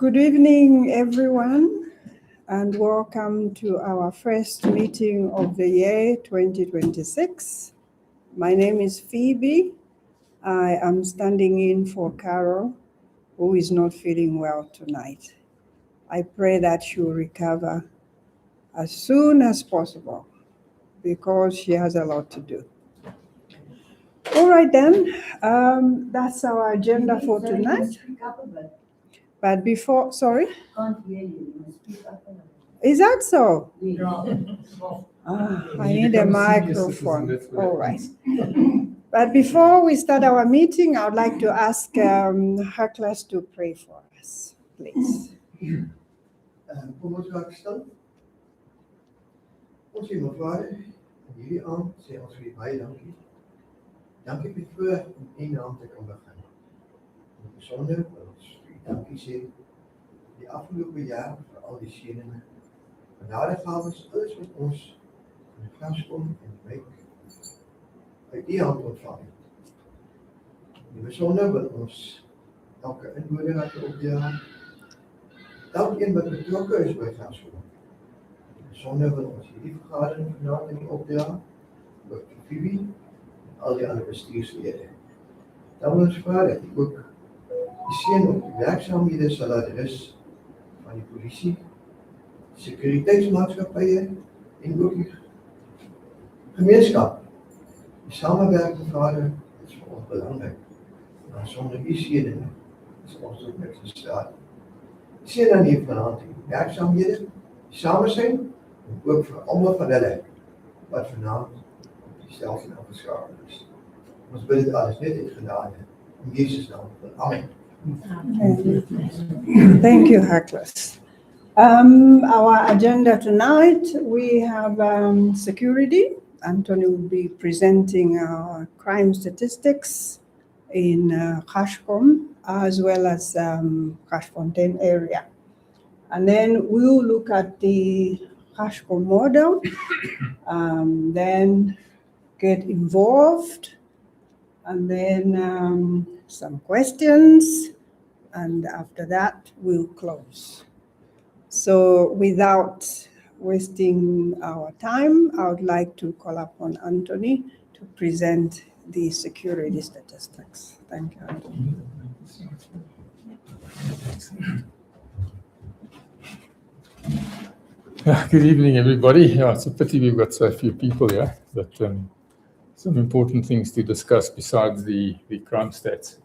Good evening, everyone, and welcome to our first meeting of the year 2026. My name is Phoebe. I am standing in for Carol, who is not feeling well tonight. I pray that she will recover as soon as possible because she has a lot to do. All right then, that's our agenda for tonight. But before, sorry? Can't hear you. You must speak up a little. Is that so? Yeah. I need a microphone. All right. But before we start our meeting, I would like to ask Hercules to pray for us, please. Kom ons raak stil. Ons sê maar Vader, in hierdie aand sê ons vir U baie dankie. Dankie vir die voorreg om U naam te kan begin. En besonder wil ons vir U dankie sê die afgelope jaar vir al die seëninge, genadegawes, alles wat ons in die klas kom en wyk uit U hand ontvang het. En besonder wil ons elke inwoner wat opdra, elkeen wat betrokke is by Ganskom. Besonder wil ons hierdie vergadering vanaand in opdra, oor Phoebe en al die ander bestuurslede. Dan wil ons vra dat U ook die seën op die werksaamhede sal laat rus van die polisie, sekuriteitsmaatskappye en ook die gemeenskap. Die samewerking, Vader, is vir ons belangrik. Maar sonder U seëninge is ons ook niks in staat. Seën aan U vanaand die werksaamhede, die samesyn en ook vir almal van hulle wat vanaand op die stelsel afgeskakel is. Ons bid dit alles net uit genade in Jesus naam. Amen. Thank you, Hercules. Our agenda tonight, we have security. Anthony will be presenting our crime statistics in Ganskom, as well as Garsfontein area. And then we'll look at the Ganskom model, then get involved, and then some questions, and after that, we'll close. So without wasting our time, I would like to call upon Anthony to present the security statistics. Thank you, Anthony. Good evening, everybody. Yeah, it's a pity we've got so few people here, but some important things to discuss besides the crime stats.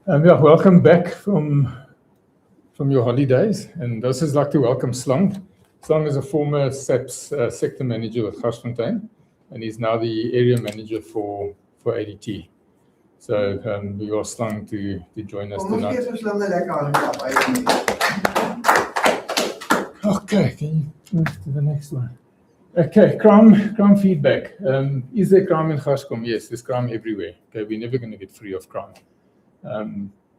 Welcome back from your holidays, and this is like to welcome Slang. Slang is a former SAPS sector manager with Garsfontein, and he's now the area manager for ADT. So we are Slang to join us tonight. Okay, can you move to the next one? Okay, crime feedback. Is there crime in Ganskom? Yes, there's crime everywhere. Okay, we're never going to get free of crime.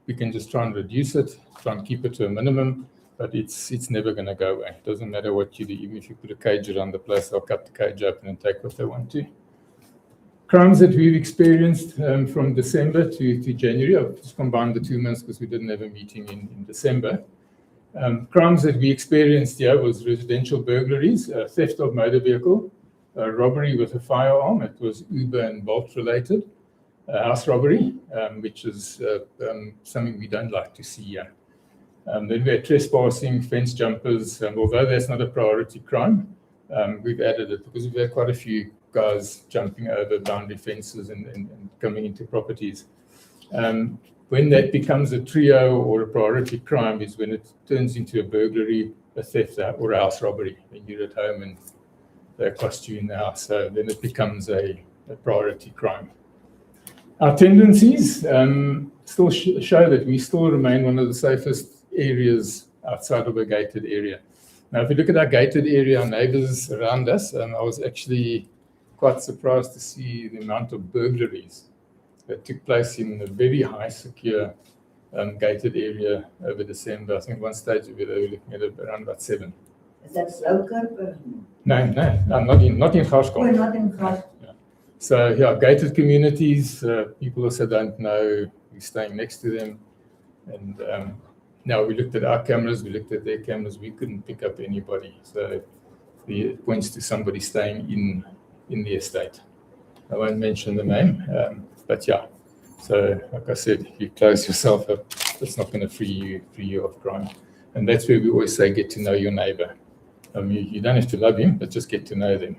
We can just try and reduce it, try and keep it to a minimum, but it's never going to go away. It doesn't matter what you do. Even if you put a cage around the place, they'll cut the cage open and take what they want to. Crimes that we've experienced from December to January, I've just combined the 2 months because we didn't have a meeting in December. Crimes that we experienced here was residential burglaries, theft of motor vehicle, robbery with a firearm. It was Uber and Bolt related. House robbery, which is something we don't like to see here. Then we had trespassing, fence jumpers. Although that's not a priority crime, we've added it because we've had quite a few guys jumping over boundary fences and coming into properties. When that becomes a trio or a priority crime is when it turns into a burglary, a theft, or a house robbery. When you're at home and they accost you in the house, so then it becomes a priority crime. Our tendencies still show that we still remain one of the safest areas outside of a gated area. Now, if you look at our gated area, our neighbors around us, I was actually quite surprised to see the amount of burglaries that took place in a very high secure gated area over December. I think one stage we were looking at around about 7. Is that Sloukop? No, not in Ganskom. We're not in Ganskom. So yeah, gated communities, people also don't know who's staying next to them, and Now we looked at our cameras, we looked at their cameras, we couldn't pick up anybody. So it points to somebody staying in the estate. I won't mention the name, but yeah. So like I said, if you close yourself up, it's not going to free you of crime. And that's where we always say, get to know your neighbor. You don't have to love him, but just get to know them.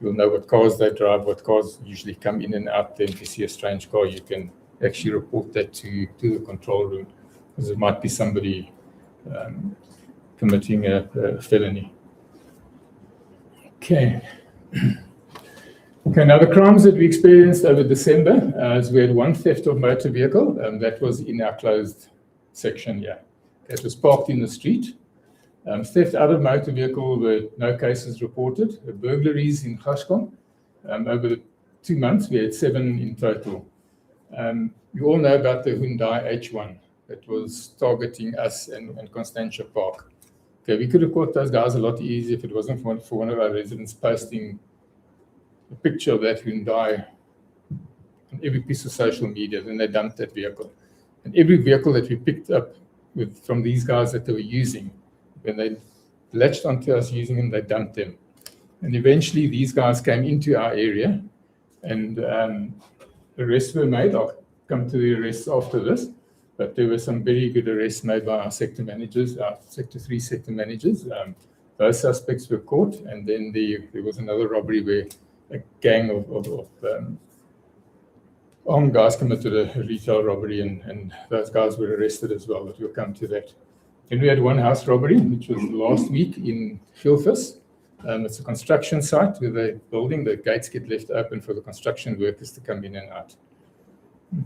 You'll know what cars they drive, what cars usually come in and out. Then if you see a strange car, you can actually report that to the control room, because it might be somebody committing a felony. Okay. Okay, now the crimes that we experienced over December is we had one theft of motor vehicle, that was in our closed section here. It was parked in the street. Theft out of motor vehicle, were no cases reported. Burglaries in Gashkom, over the 2 months, we had 7 in total. You all know about the Hyundai H1 that was targeting us and Constantia Park. Okay, we could have caught those guys a lot easier if it wasn't for one of our residents posting a picture of that Hyundai on every piece of social media. Then they dumped that vehicle. And every vehicle that we picked up from these guys that they were using, when they latched onto us using them, they dumped them. And eventually these guys came into our area and arrests were made. I'll come to the arrests after this. But there were some very good arrests made by our sector managers, our Sector 3 sector managers. Those suspects were caught. And then there was another robbery where a gang of armed guys committed a retail robbery, and those guys were arrested as well, but we'll come to that. Then we had one house robbery, which was last week in Gilfus. It's a construction site where they're building. The gates get left open for the construction workers to come in and out.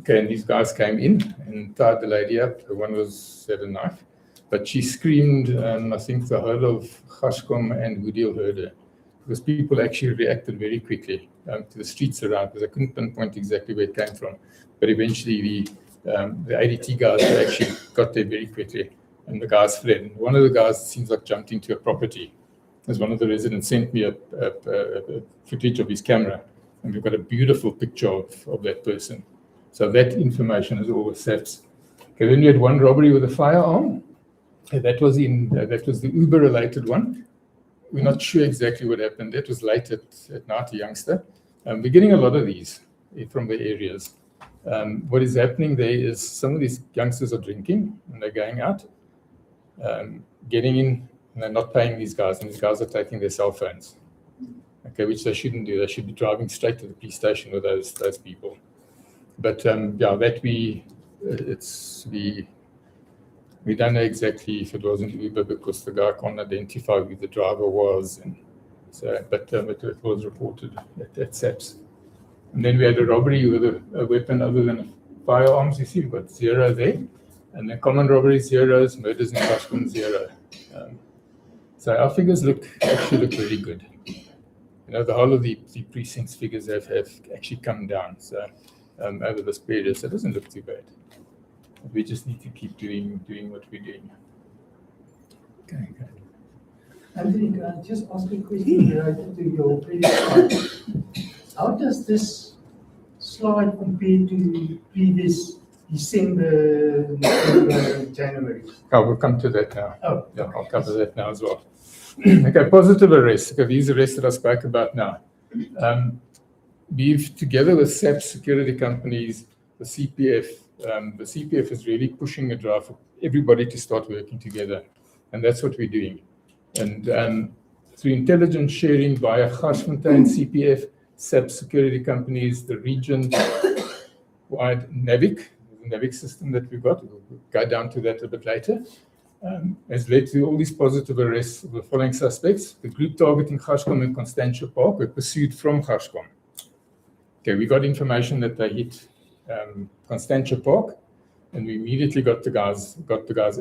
Okay, and these guys came in and tied the lady up. The one had a knife, but she screamed, I think the whole of Gashkom and Woodhill heard her, because people actually reacted very quickly to the streets around, because I couldn't pinpoint exactly where it came from. But eventually the ADT guys actually got there very quickly, and the guys fled. And one of the guys, it seems like, jumped into a property. As one of the residents sent me a footage of his camera, and we've got a beautiful picture of that person. So that information is all with SAPS. Okay, then we had one robbery with a firearm. That was the Uber-related one. We're not sure exactly what happened. That was late at night, a youngster. We're getting a lot of these from the areas. What is happening there is some of these youngsters are drinking and they're going out, getting in, and they're not paying these guys, and these guys are taking their cell phones. Okay, which they shouldn't do. They should be driving straight to the police station with those people. But yeah, that we don't know exactly if it was an Uber, because the guy can't identify who the driver was, and so. But it was reported at SAPS. And then we had a robbery with a weapon other than firearms. You see, we've got 0 there, and then common robberies 0s, murders in Gashkom 0. So our figures actually look very good. You know, the whole of the precinct's figures have actually come down. So. Over this period, so it doesn't look too bad. We just need to keep doing what we're doing. Okay. Anthony, can I just ask a question related to your previous slide? How does this slide compare to previous December, November, January? Oh, we'll come to that now. Oh, yeah, I'll cover that now as well. Okay, positive arrests. Okay, these arrests that I spoke about now. We've, together with SAPS security companies, the CPF is really pushing a drive for everybody to start working together. And that's what we're doing. And through intelligence sharing via Garsfontein CPF, SAPS security companies, the region-wide NAVIC, the NAVIC system that we've got, we'll go down to that a bit later, has led to all these positive arrests of the following suspects. The group targeting Gashkom and Constantia Park were pursued from Gashkom. Okay, we got information that they hit Constantia Park, and we immediately got the guys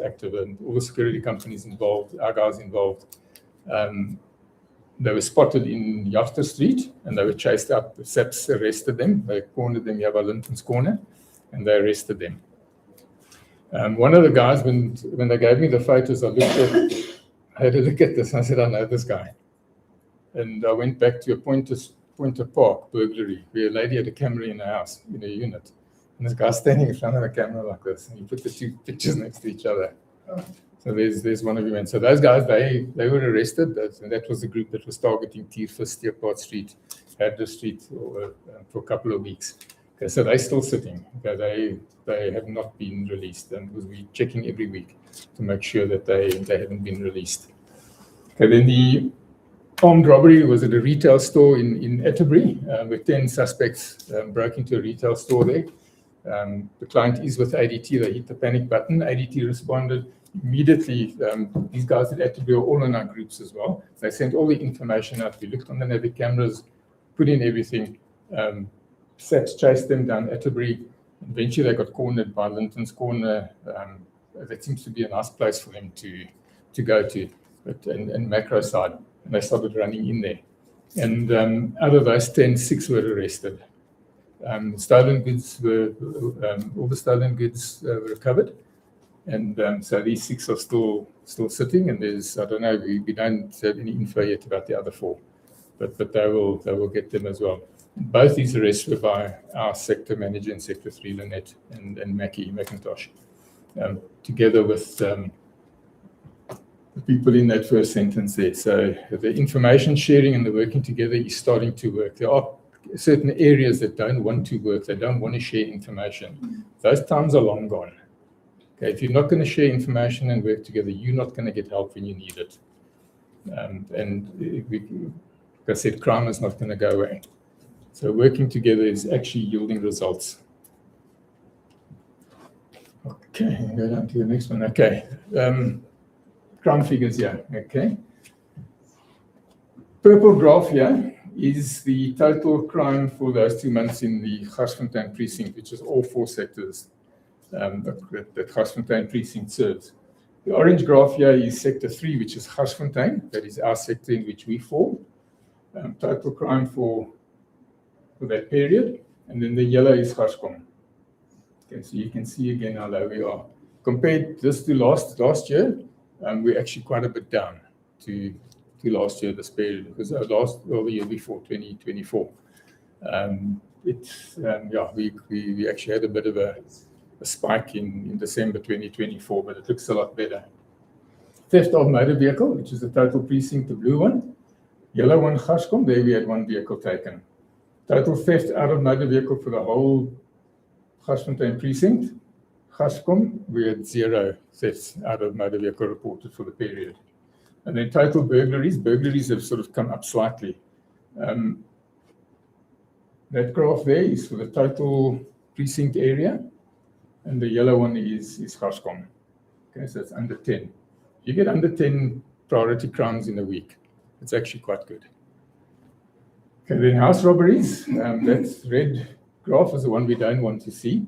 active, and all the security companies involved, our guys involved. They were spotted in Jafter Street, and they were chased up. The SAPS arrested them. They cornered them here by Linton's Corner, and they arrested them. One of the guys, when they gave me the photos, I had a look at this, and I said, I know this guy. And I went back to a Pointer Park burglary, where a lady had a camera in her house, in a unit. And this guy standing in front of the camera like this, and you put the two pictures next to each other. So there's one of you. And so those guys, they were arrested. That was the group that was targeting Tiervis, Steerpart Street, Hadley Street for a couple of weeks. Okay, so they're still sitting. Okay, they have not been released, and we're checking every week to make sure that they haven't been released. Okay, then the armed robbery was at a retail store in Atterbury, with 10 suspects broke into a retail store there. The client is with ADT. They hit the panic button. ADT responded immediately. These guys at Atterbury are all in our groups as well. They sent all the information out. We looked on the Navic cameras, put in everything, chased them down Atterbury. Eventually they got cornered by Linton's Corner. That seems to be a nice place for them to go to, and Macro side. And they started running in there. And out of those 10, 6 were arrested. Stolen goods were, all the stolen goods were recovered. And so these 6 are still sitting, and there's, I don't know, we don't have any info yet about the other 4, but they will get them as well. Both these arrests were by our sector manager in Sector 3, Lynette, and Mackie McIntosh, together with the people in that first sentence there. So the information sharing and the working together is starting to work. There are certain areas that don't want to work. They don't want to share information. Those times are long gone. Okay, if you're not going to share information and work together, you're not going to get help when you need it. Like I said, crime is not going to go away. So working together is actually yielding results. Okay, go down to the next one. Okay, crime figures here. Okay, purple graph here is the total crime for those 2 months in the Garsfontein precinct, which is all 4 sectors that Garsfontein precinct serves. The orange graph here is Sector 3, which is Garsfontein. That is our sector in which we fall. Total crime for that period. And then the yellow is Garskom. Okay, so you can see again how low we are. Compared this to last year, we're actually quite a bit down to last year, this period, because the year before, 2024. We actually had a bit of a spike in December 2024, but it looks a lot better. Theft of motor vehicle, which is the total precinct, the blue one. Yellow one, Garskom, there we had 1 vehicle taken. Total theft out of motor vehicle for the whole Garsfontein precinct. Garskom, we had 0 thefts out of motor vehicle reported for the period. And then total burglaries have sort of come up slightly. That graph there is for the total precinct area, and the yellow one is Garskom. Okay, so it's under 10. You get under 10 priority crimes in a week. It's actually quite good. Okay, then house robberies. That red graph is the one we don't want to see.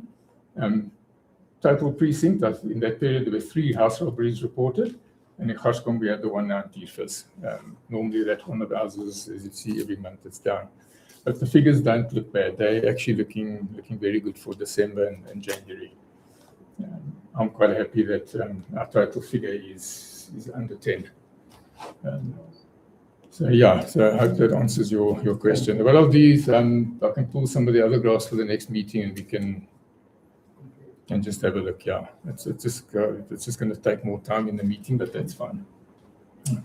Total precinct, in that period there were 3 house robberies reported, and in Garskom we had the one now in Tiervis. Normally that one of ours is, as you see, every month it's down. But the figures don't look bad. They're actually looking very good for December and January. I'm quite happy that our total figure is under 10. So I hope that answers your question. What I'll do is I can pull some of the other graphs for the next meeting, and we can just have a look. Yeah, it's just going to take more time in the meeting, but that's fine.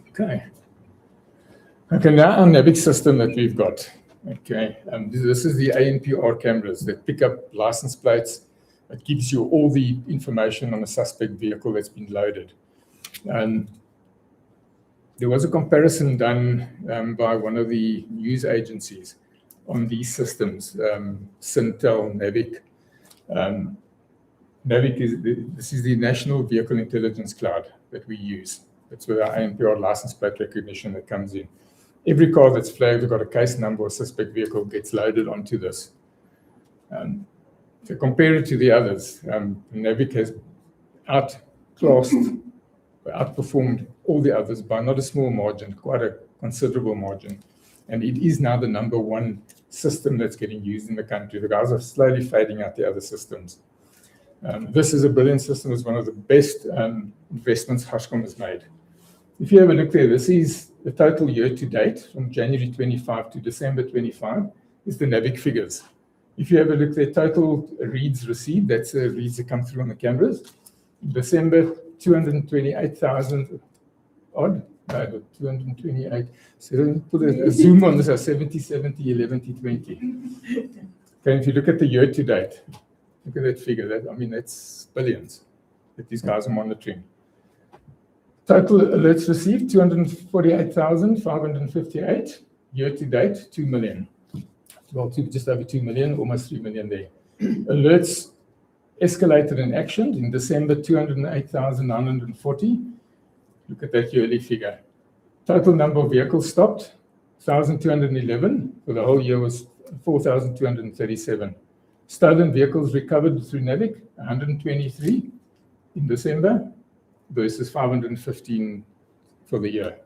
Okay, now our Navic system that we've got. Okay, this is the ANPR cameras that pick up license plates. It gives you all the information on a suspect vehicle that's been loaded. There was a comparison done by one of the news agencies on these systems, Syntel, Navic. Navic this is the National Vehicle Intelligence Cloud that we use. That's where our ANPR license plate recognition that comes in. Every car that's flagged or got a case number or suspect vehicle gets loaded onto this. To compare it to the others, Navic has outperformed all the others by not a small margin, quite a considerable margin. And it is now the #1 system that's getting used in the country. The guys are slowly fading out the other systems. This is a brilliant system. It's one of the best investments Garskom has made. If you have a look there, this is the total year to date from January 25 to December 25 is the Navic figures. If you have a look there, total reads received, that's reads that come through on the cameras. December 228,000 odd. No, but 228. So then put a zoom on this, 70, 70, 11 to 20. Okay, if you look at the year to date, look at that figure. That's billions that these guys are monitoring. Total alerts received, 248,558. Year to date, 2 million. Well, just over 2 million, almost 3 million there. Alerts escalated and actioned in December, 208,940. Look at that yearly figure. Total number of vehicles stopped, 1,211. For the whole year was 4,237. Stolen vehicles recovered through NAVIC, 123 in December versus 515 for the year.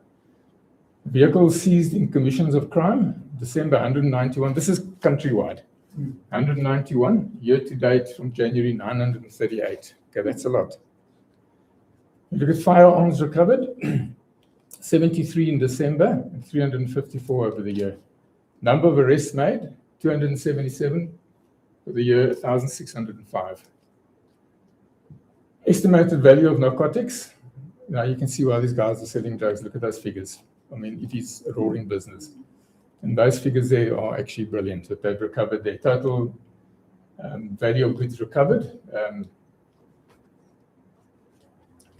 Vehicles seized in commissions of crime, December 191. This is countrywide. 191, year to date from January 938. Okay, that's a lot. Look at firearms recovered, 73 in December and 354 over the year. Number of arrests made, 277 for the year, 1,605. Estimated value of narcotics. Now you can see why these guys are selling drugs. Look at those figures. It is a roaring business. And those figures there are actually brilliant, that they've recovered their total value of goods recovered.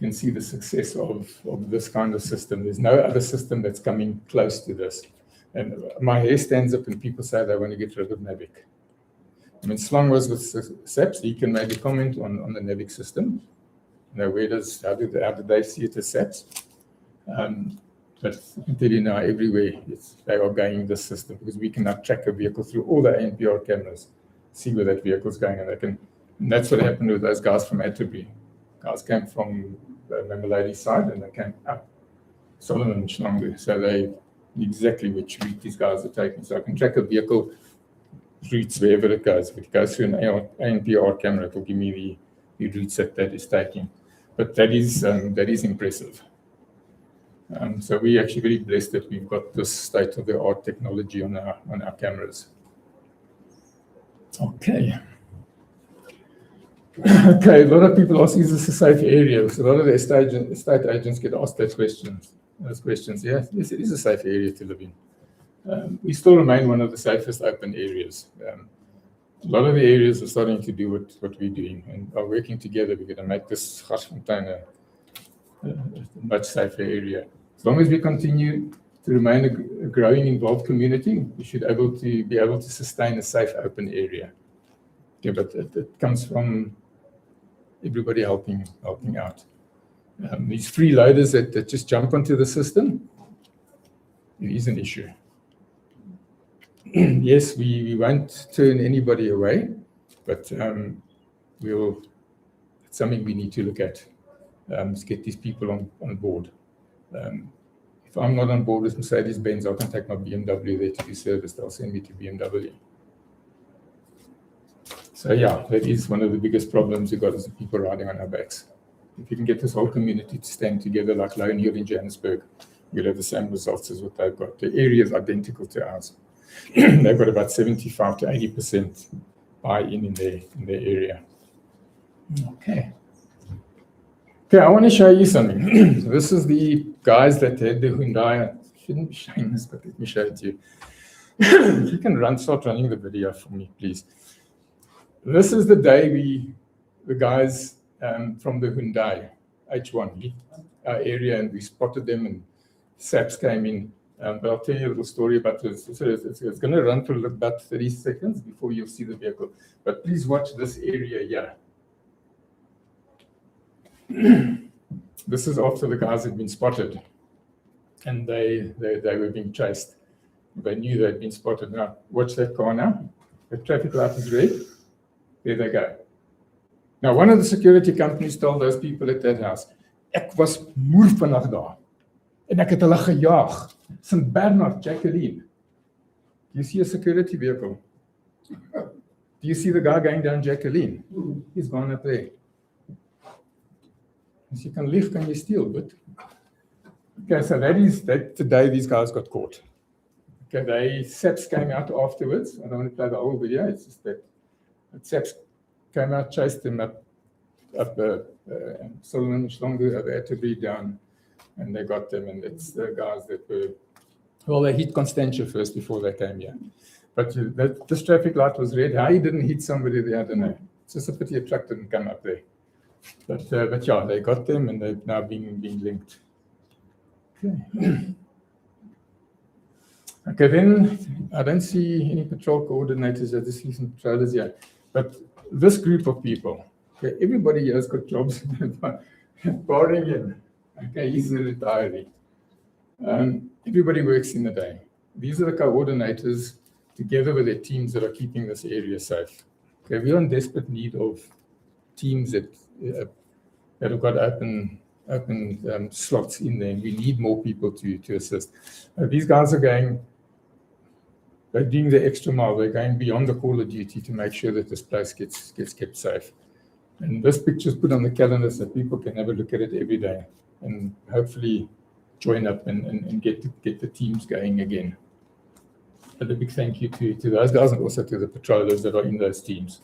You can see the success of this kind of system. There's no other system that's coming close to this. And my hair stands up when people say they want to get rid of NAVIC. Slong was with SAPS. He can maybe comment on the NAVIC system. How did they see it as SAPS? But I can tell you now, everywhere they are going this system, because we can now track a vehicle through all the ANPR cameras, see where that vehicle's going, and that's what happened with those guys from Atterbury. Guys came from the Mamelodi side, and they came up Solomon and Shlongu, so they knew exactly which route these guys are taking. So I can track a vehicle routes wherever it goes. If it goes through an ANPR camera, it will give me the routes that is taking. But that is impressive. So we're actually very blessed that we've got this state-of-the-art technology on our cameras. Okay. Okay, a lot of people ask, is this a safe area? So a lot of the estate agents get asked those questions. Yes, it is a safe area to live in. We still remain one of the safest open areas. A lot of the areas are starting to do what we're doing and are working together. We're going to make this Garsfontein a much safer area. As long as we continue to remain a growing, involved community, we should be able to sustain a safe, open area. Yeah, but it comes from everybody helping out. These freeloaders that just jump onto the system, it is an issue. Yes, we won't turn anybody away, but it's something we need to look at to get these people on board. If I'm not on board with Mercedes-Benz, I can take my BMW there to be serviced. They'll send me to BMW. So yeah, that is one of the biggest problems we've got, is the people riding on our backs. If you can get this whole community to stand together like Lone here in Johannesburg, we'll have the same results as what they've got. The area is identical to ours. They've got about 75 to 80% buy-in in their area. Okay, I want to show you something. This is the guys that had the Hyundai. I shouldn't be showing this, but let me show it to you. If you can start running the video for me, please. This is the day the guys from the Hyundai H1 hit our area, and we spotted them, and SAPS came in. But I'll tell you a little story about this. It's going to run for about 30 seconds before you'll see the vehicle. But please watch this area here. This is after the guys had been spotted, and they were being chased. They knew they'd been spotted. Now, watch that car now. The traffic light is red. There they go. Now, one of the security companies told those people at that house, "Ek was moer vandag daar, en ek het hulle gejaag. St. Bernard, Jacqueline." Do you see a security vehicle? Do you see the guy going down Jacqueline? He's gone up there. As you can live, can you steal? But okay, so that today these guys got caught. Okay, SAPS came out afterwards. I don't want to play the whole video. It's just that SAPS came out, chased them up up Solomon Shlongu, they had to read down, and they got them, and it's the guys that were, well, they hit Constantia first before they came here. But this traffic light was red. How he didn't hit somebody there, I don't know. It's just a pity a truck didn't come up there. But yeah, they got them, and they've now been linked. Okay. Okay, then I don't see any patrol coordinators. I just see some patrollers here. But this group of people, okay, everybody here has got jobs, barring him. Okay, he's a retiree. Everybody works in the day. These are the coordinators together with their teams that are keeping this area safe. Okay, we're in desperate need of teams that have got open slots in there. We need more people to assist. These guys are they're doing the extra mile. They're going beyond the call of duty to make sure that this place gets kept safe. And this picture is put on the calendar so people can have a look at it every day and hopefully join up and get the teams going again. But a big thank you to those guys and also to the patrollers that are in those teams.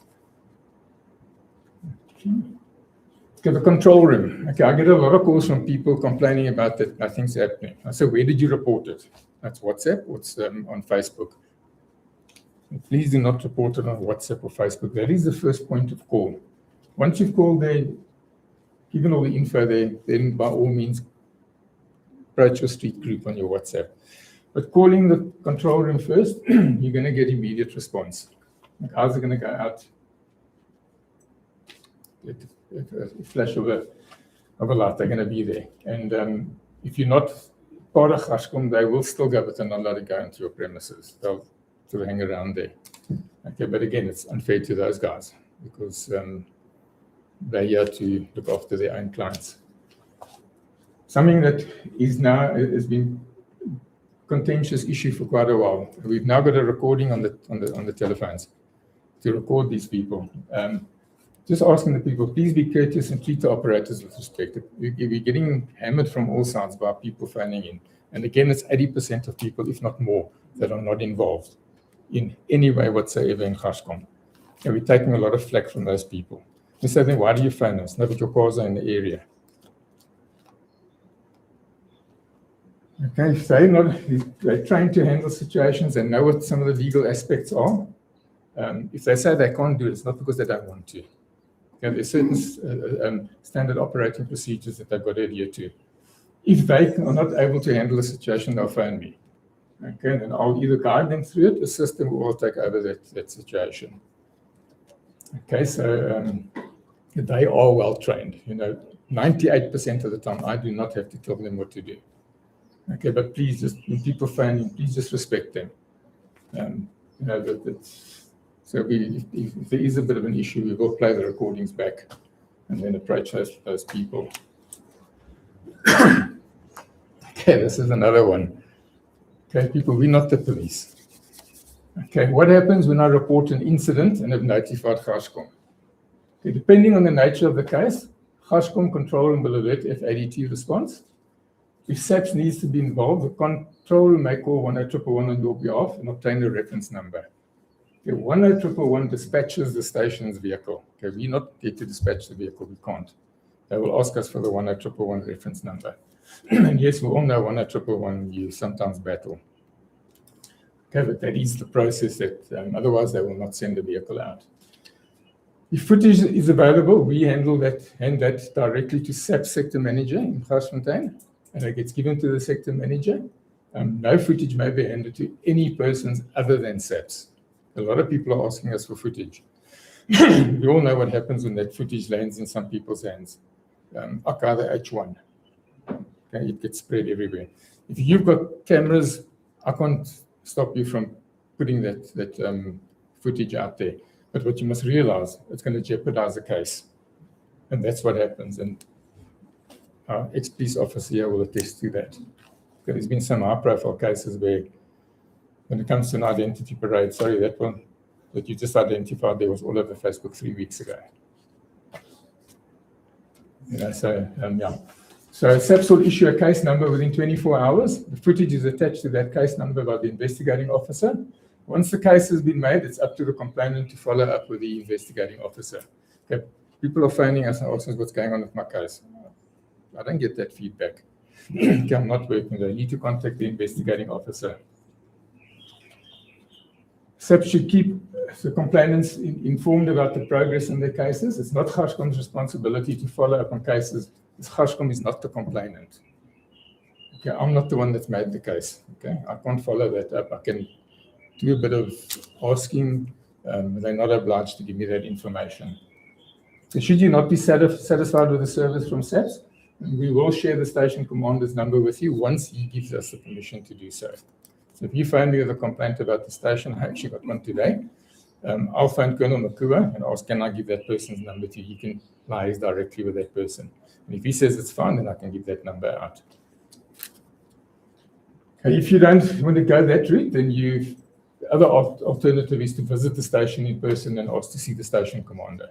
Okay, the control room. Okay, I get a lot of calls from people complaining about that nothing's happening. I say, where did you report it? That's WhatsApp, what's on Facebook. Please do not report it on WhatsApp or Facebook. That is the first point of call. Once you've called there, given all the info there, then by all means, approach your street group on your WhatsApp. But calling the control room first, you're going to get immediate response. The guys are going to go out, a flash of a light, they're going to be there. And if you're not part of Gashkom, they will still go, but they're not allowed to go into your premises. They'll sort of hang around there. Okay, but again, it's unfair to those guys because they're here to look after their own clients. Something that is now has been contentious issue for quite a while. We've now got a recording on the telephones to record these people. Just asking the people, please be courteous and treat the operators with respect. We're getting hammered from all sides by people phoning in. And again, it's 80% of people, if not more, that are not involved in any way whatsoever in Gashkom. And we're taking a lot of flack from those people. We say, then why do you phone us? No, but your cars are in the area. Okay, so they're trying to handle situations and know what some of the legal aspects are. If they say they can't do it, it's not because they don't want to. Okay, there's certain standard operating procedures that they've got to adhere to. If they are not able to handle the situation, they'll phone me. Okay, then I'll either guide them through it, assist them, or I'll take over that situation. Okay, so they are well trained. 98% of the time, I do not have to tell them what to do. Okay, but please, just when people phone in, please just respect them. So if there is a bit of an issue, we will play the recordings back and then approach those people. Okay, this is another one. Okay, people, we're not the police. Okay, what happens when I report an incident and have notified Gashkom? Okay, depending on the nature of the case, Gashkom control room will alert F82 response. If SAPS needs to be involved, the control room may call 10111 on your behalf and obtain a reference number. Okay, 10111 dispatches the station's vehicle. Okay, we not get to dispatch the vehicle, we can't. They will ask us for the 10111 reference number. And yes, we all know 10111 you sometimes battle. Okay, but that is the process that otherwise they will not send the vehicle out. If footage is available, we hand that directly to SAPS sector manager in Garsfontein, and it gets given to the sector manager. No footage may be handed to any persons other than SAPS. A lot of people are asking us for footage. We all know what happens when that footage lands in some people's hands. Akka the H1. Okay, it gets spread everywhere. If you've got cameras, I can't stop you from putting that footage out there. But what you must realize, it's going to jeopardize the case. And that's what happens. And our ex-police officer here will attest to that. There's been some high-profile cases where, when it comes to an identity parade, sorry, that one that you just identified there was all over Facebook 3 weeks ago. Yeah. So SAPS will issue a case number within 24 hours. The footage is attached to that case number by the investigating officer. Once the case has been made, it's up to the complainant to follow up with the investigating officer. Okay. People are phoning us and asking us what's going on with my case. I don't get that feedback. Okay, I'm not working there. I need to contact the investigating officer. SAPS should keep the complainants informed about the progress in their cases. It's not Gashkom's responsibility to follow up on cases. Gashkom is not the complainant. Okay, I'm not the one that's made the case. Okay, I can't follow that up. I can do a bit of asking. They're not obliged to give me that information. So should you not be satisfied with the service from SAPS, we will share the station commander's number with you once he gives us the permission to do so. So if you phone me with a complaint about the station, I actually got one today. I'll phone Colonel Makua and ask, can I give that person's number to you? He can liaise directly with that person. And if he says it's fine, then I can give that number out. Okay, if you don't want to go that route, then the other alternative is to visit the station in person and ask to see the station commander.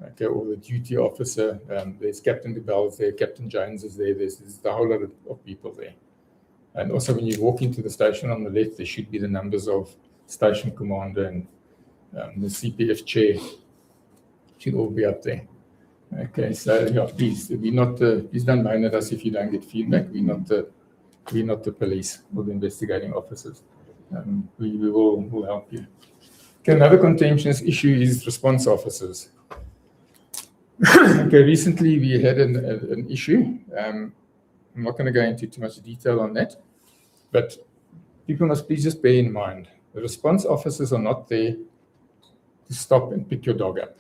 Okay, or the duty officer. There's Captain DeBell's there, Captain Jones is there. There's a whole lot of people there. And also when you walk into the station on the left, there should be the numbers of station commander and the CPF chair. Should all be up there. Okay, so yeah, please don't moan at us if you don't get feedback. We're not the police or the investigating officers. We will help you. Okay, another contentious issue is response officers. Okay, recently we had an issue. I'm not going to go into too much detail on that, but people must please just bear in mind, the response officers are not there to stop and pick your dog up.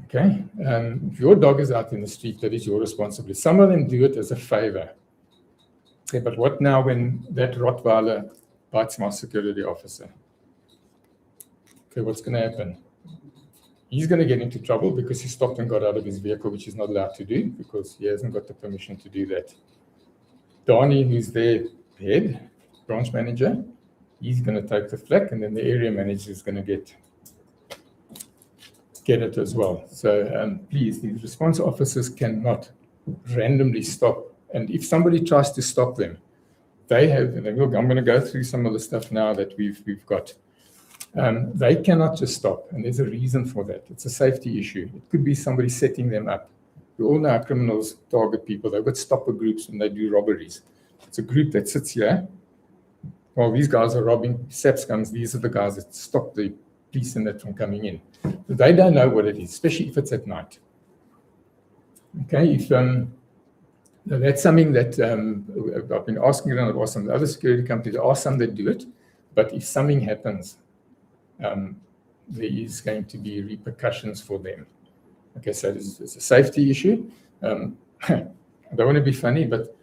Okay, if your dog is out in the street, that is your responsibility. Some of them do it as a favor. Okay, but what now when that Rottweiler bites my security officer? Okay, what's going to happen? He's going to get into trouble because he stopped and got out of his vehicle, which he's not allowed to do because he hasn't got the permission to do that. Donnie, who's their head branch manager, he's going to take the flak, and then the area manager is going to get it as well. So please, these response officers cannot randomly stop. And if somebody tries to stop them, I'm going to go through some of the stuff now that we've got. They cannot just stop, and there's a reason for that. It's a safety issue. It could be somebody setting them up. We all know how criminals target people. They've got stopper groups when they do robberies. It's a group that sits here. Well, these guys are robbing SAPS guns. These are the guys that stop the police and that from coming in. But they don't know what it is, especially if it's at night. Okay, if that's something that I've been asking around. I've asked some of the other security companies. There are some that do it, but if something happens, there is going to be repercussions for them. Okay, so it's a safety issue. I don't want to be funny, but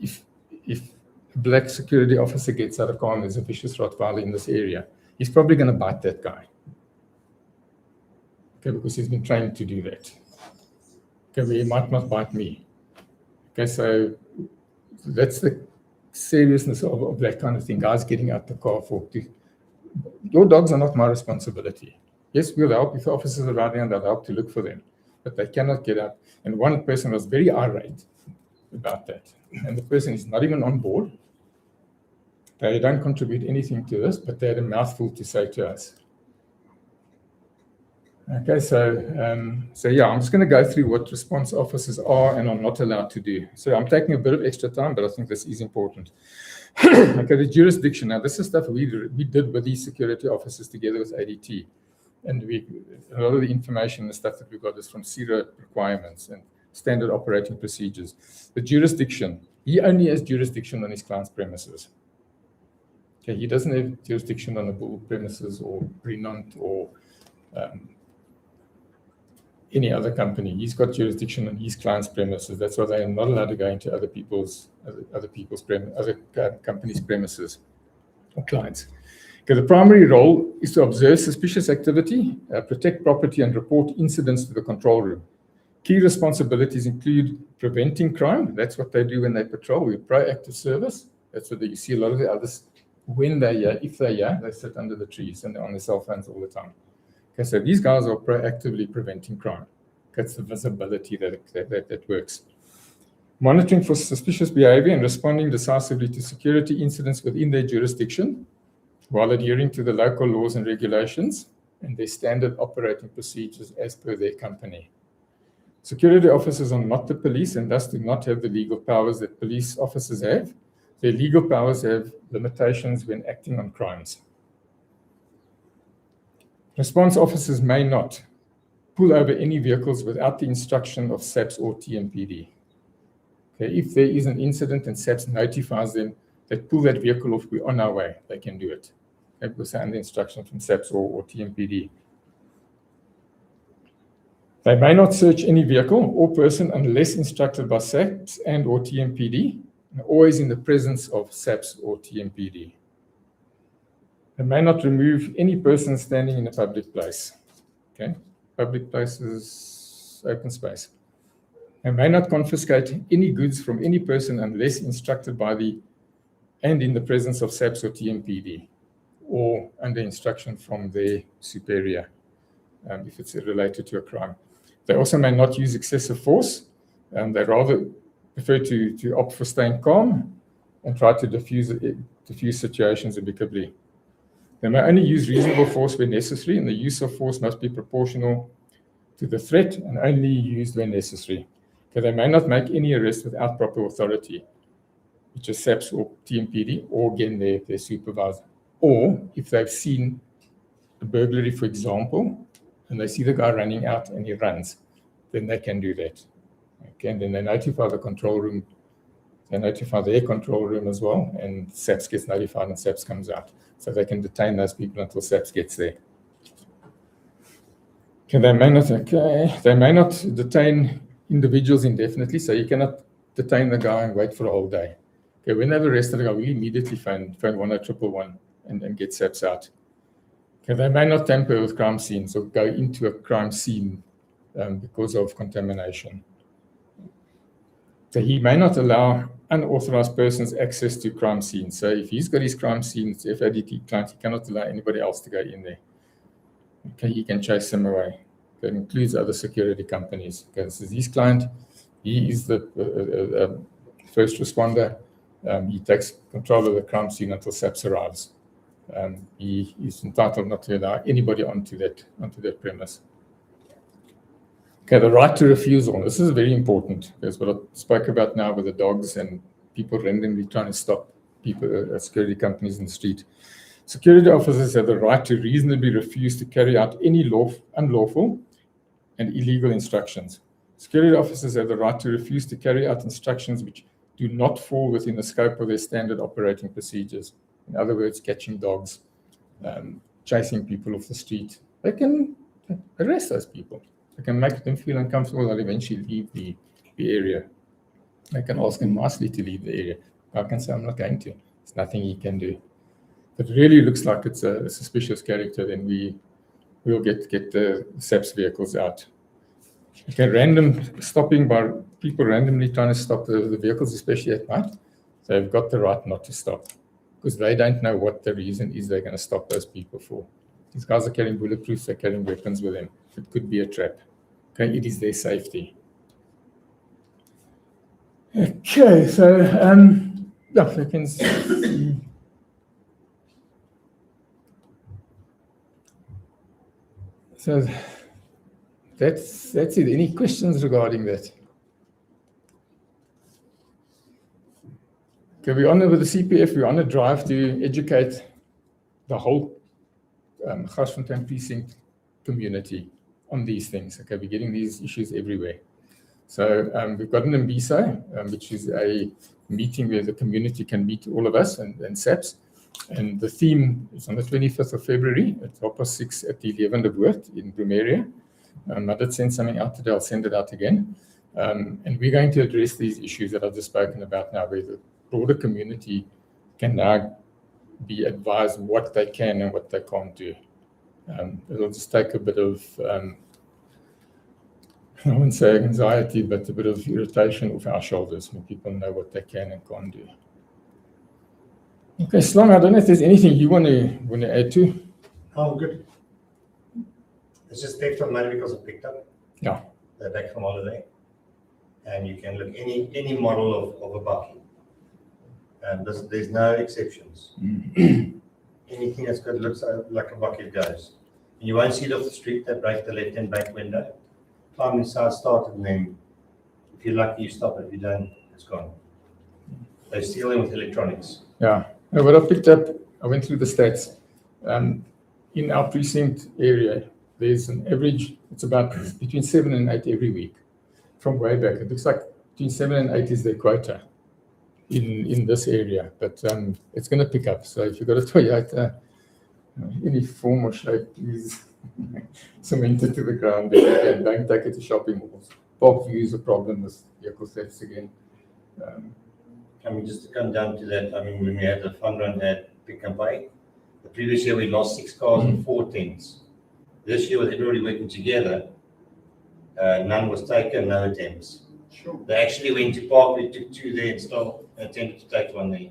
if a black security officer gets out of car and there's a vicious Rottweiler in this area, he's probably going to bite that guy. Okay, because he's been trained to do that. Okay, but he might not bite me. Okay, so that's the seriousness of that kind of thing. Guys getting out the car your dogs are not my responsibility. Yes, we'll help if the officers are riding and they'll help to look for them, but they cannot get out. And one person was very irate about that. And the person is not even on board. They don't contribute anything to this, but they had a mouthful to say to us. Okay, so yeah, I'm just going to go through what response officers are and are not allowed to do. So I'm taking a bit of extra time, but I think this is important. Okay, the jurisdiction. Now, this is stuff we did with these security officers together with ADT. And a lot of the information, the stuff that we got is from CIRA requirements and standard operating procedures. The jurisdiction, he only has jurisdiction on his client's premises. Okay, he doesn't have jurisdiction on the Bull premises or Renant or any other company. He's got jurisdiction on his client's premises. That's why they are not allowed to go into other companies' premises or clients. Okay, the primary role is to observe suspicious activity, protect property, and report incidents to the control room. Key responsibilities include preventing crime. That's what they do when they patrol. We're proactive service. That's what you see a lot of the others. When they're here, if they're here, they sit under the trees and they're on their cell phones all the time. Okay, so these guys are proactively preventing crime. That's the visibility that works. Monitoring for suspicious behavior and responding decisively to security incidents within their jurisdiction while adhering to the local laws and regulations and their standard operating procedures as per their company. Security officers are not the police and thus do not have the legal powers that police officers have. Their legal powers have limitations when acting on crimes. Response officers may not pull over any vehicles without the instruction of SAPS or TMPD. Okay, if there is an incident and SAPS notifies them that pull that vehicle off, we're on our way, they can do it. Okay, because under instruction from SAPS or TMPD. They may not search any vehicle or person unless instructed by SAPS and or TMPD, and always in the presence of SAPS or TMPD. They may not remove any person standing in a public place. Okay, public places, open space. They may not confiscate any goods from any person unless instructed by and in the presence of SAPS or TMPD, or under instruction from their superior, if it's related to a crime. They also may not use excessive force. They rather prefer to opt for staying calm and try to diffuse situations amicably. They may only use reasonable force when necessary, and the use of force must be proportional to the threat and only used when necessary. Okay, they may not make any arrest without proper authority, which is SAPS or TMPD, or again their supervisor. Or if they've seen a burglary, for example, and they see the guy running out and he runs, then they can do that. Okay, and then they notify the control room. They notify their control room as well, and SAPS gets notified and SAPS comes out. So they can detain those people until SAPS gets there. Okay, they may not detain individuals indefinitely, so you cannot detain the guy and wait for a whole day. Okay, when they've arrested the guy, we immediately phone 10111 and get SAPS out. Okay, they may not tamper with crime scenes or go into a crime scene because of contamination. So he may not allow unauthorized persons access to crime scenes. So if he's got his crime scenes, FADT client, he cannot allow anybody else to go in there. Okay, he can chase them away. That includes other security companies. Okay, this is his client. He is the first responder. He takes control of the crime scene until SAPS arrives. He is entitled not to allow anybody onto that premise. Okay, the right to refusal. This is very important. That's what I spoke about now with the dogs and people randomly trying to stop people, security companies in the street. Security officers have the right to reasonably refuse to carry out any unlawful and illegal instructions. Security officers have the right to refuse to carry out instructions which do not fall within the scope of their standard operating procedures. In other words, catching dogs, chasing people off the street. They can arrest those people. They can make them feel uncomfortable. They'll eventually leave the area. They can ask them nicely to leave the area. I can say, I'm not going to. There's nothing he can do. If it really looks like it's a suspicious character, then we'll get the SAPS vehicles out. Okay, random stopping by people randomly trying to stop the vehicles, especially at night. They've got the right not to stop because they don't know what the reason is they're going to stop those people for. These guys are carrying bulletproofs, they're carrying weapons with them. It could be a trap. Okay, it is their safety. Okay, so yeah, you can see. So that's it. Any questions regarding that? Okay, we're on with the CPF. We're on a drive to educate the whole Garsfontein precinct community on these things. Okay, we're getting these issues everywhere. So we've got an MBISA, which is a meeting where the community can meet all of us and SAPS. And the theme is on the 25th of February at 6:30 at the 11th of Woord in Brumeria. I did send something out today. I'll send it out again. And we're going to address these issues that I've just spoken about now, where the broader community can now be advised what they can and what they can't do. It'll just take a bit of, I wouldn't say anxiety, but a bit of irritation off our shoulders when people know what they can and can't do. Okay, Slong, I don't know if there's anything you want to add to. Oh, good. It's just theft of motor vehicles are picked up. Yeah. They're back from holiday. And you can look any model of a bakkie. And there's no exceptions. Anything that's good looks like a bakkie goes. You won't see it off the street. They break the left-hand back window. Time inside started, and then if you're lucky, you stop it. If you don't, it's gone. They steal them with electronics. Yeah. And what I picked up, I went through the stats. In our precinct area, there's an average, it's about between 7 and 8 every week from way back. It looks like between 7 and 8 is their quota in this area, but it's going to pick up. So if you've got a Toyota, any form or shape, please cement it to the ground and don't take it to shopping malls. Park view is a problem with vehicle thefts again. I mean, just to come down to that, I mean, when we had the fun run at Pick and Pay, the previous year we lost 6 cars and 4 tents. This year, with everybody working together, none was taken, no attempts. Sure. They actually went to park, we took 2 there and still attempted to take 1 there.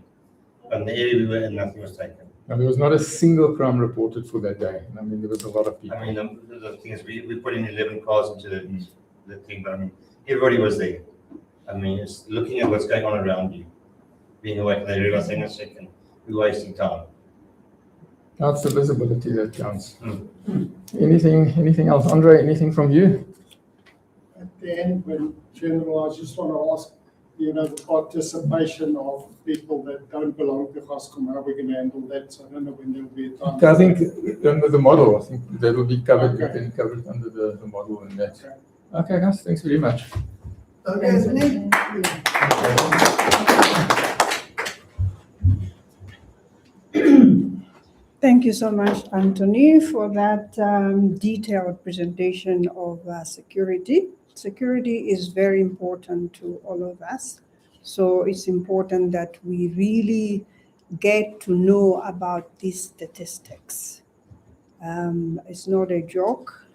From the area we were in, nothing was taken. And there was not a single crime reported for that day. I mean, there was a lot of people. I mean, the thing is, we put in 11 cars into the thing, but I mean, everybody was there. I mean, it's looking at what's going on around you, being awake, they realize, hang on a second, we're wasting time. That's the visibility that counts. Anything else? Andre, anything from you? At the end, when General, I just want to ask, the participation of people that don't belong to Gascom, how are we going to handle that? So I don't know when there will be a time. I think under the model, I think that will be covered, Okay. we can cover it under the model and that. Okay. Okay, guys, thanks very much. Anthony? Thank you so much, Anthony, for that detailed presentation of security. Security is very important to all of us. So it's important that we really get to know about these statistics. It's not a joke.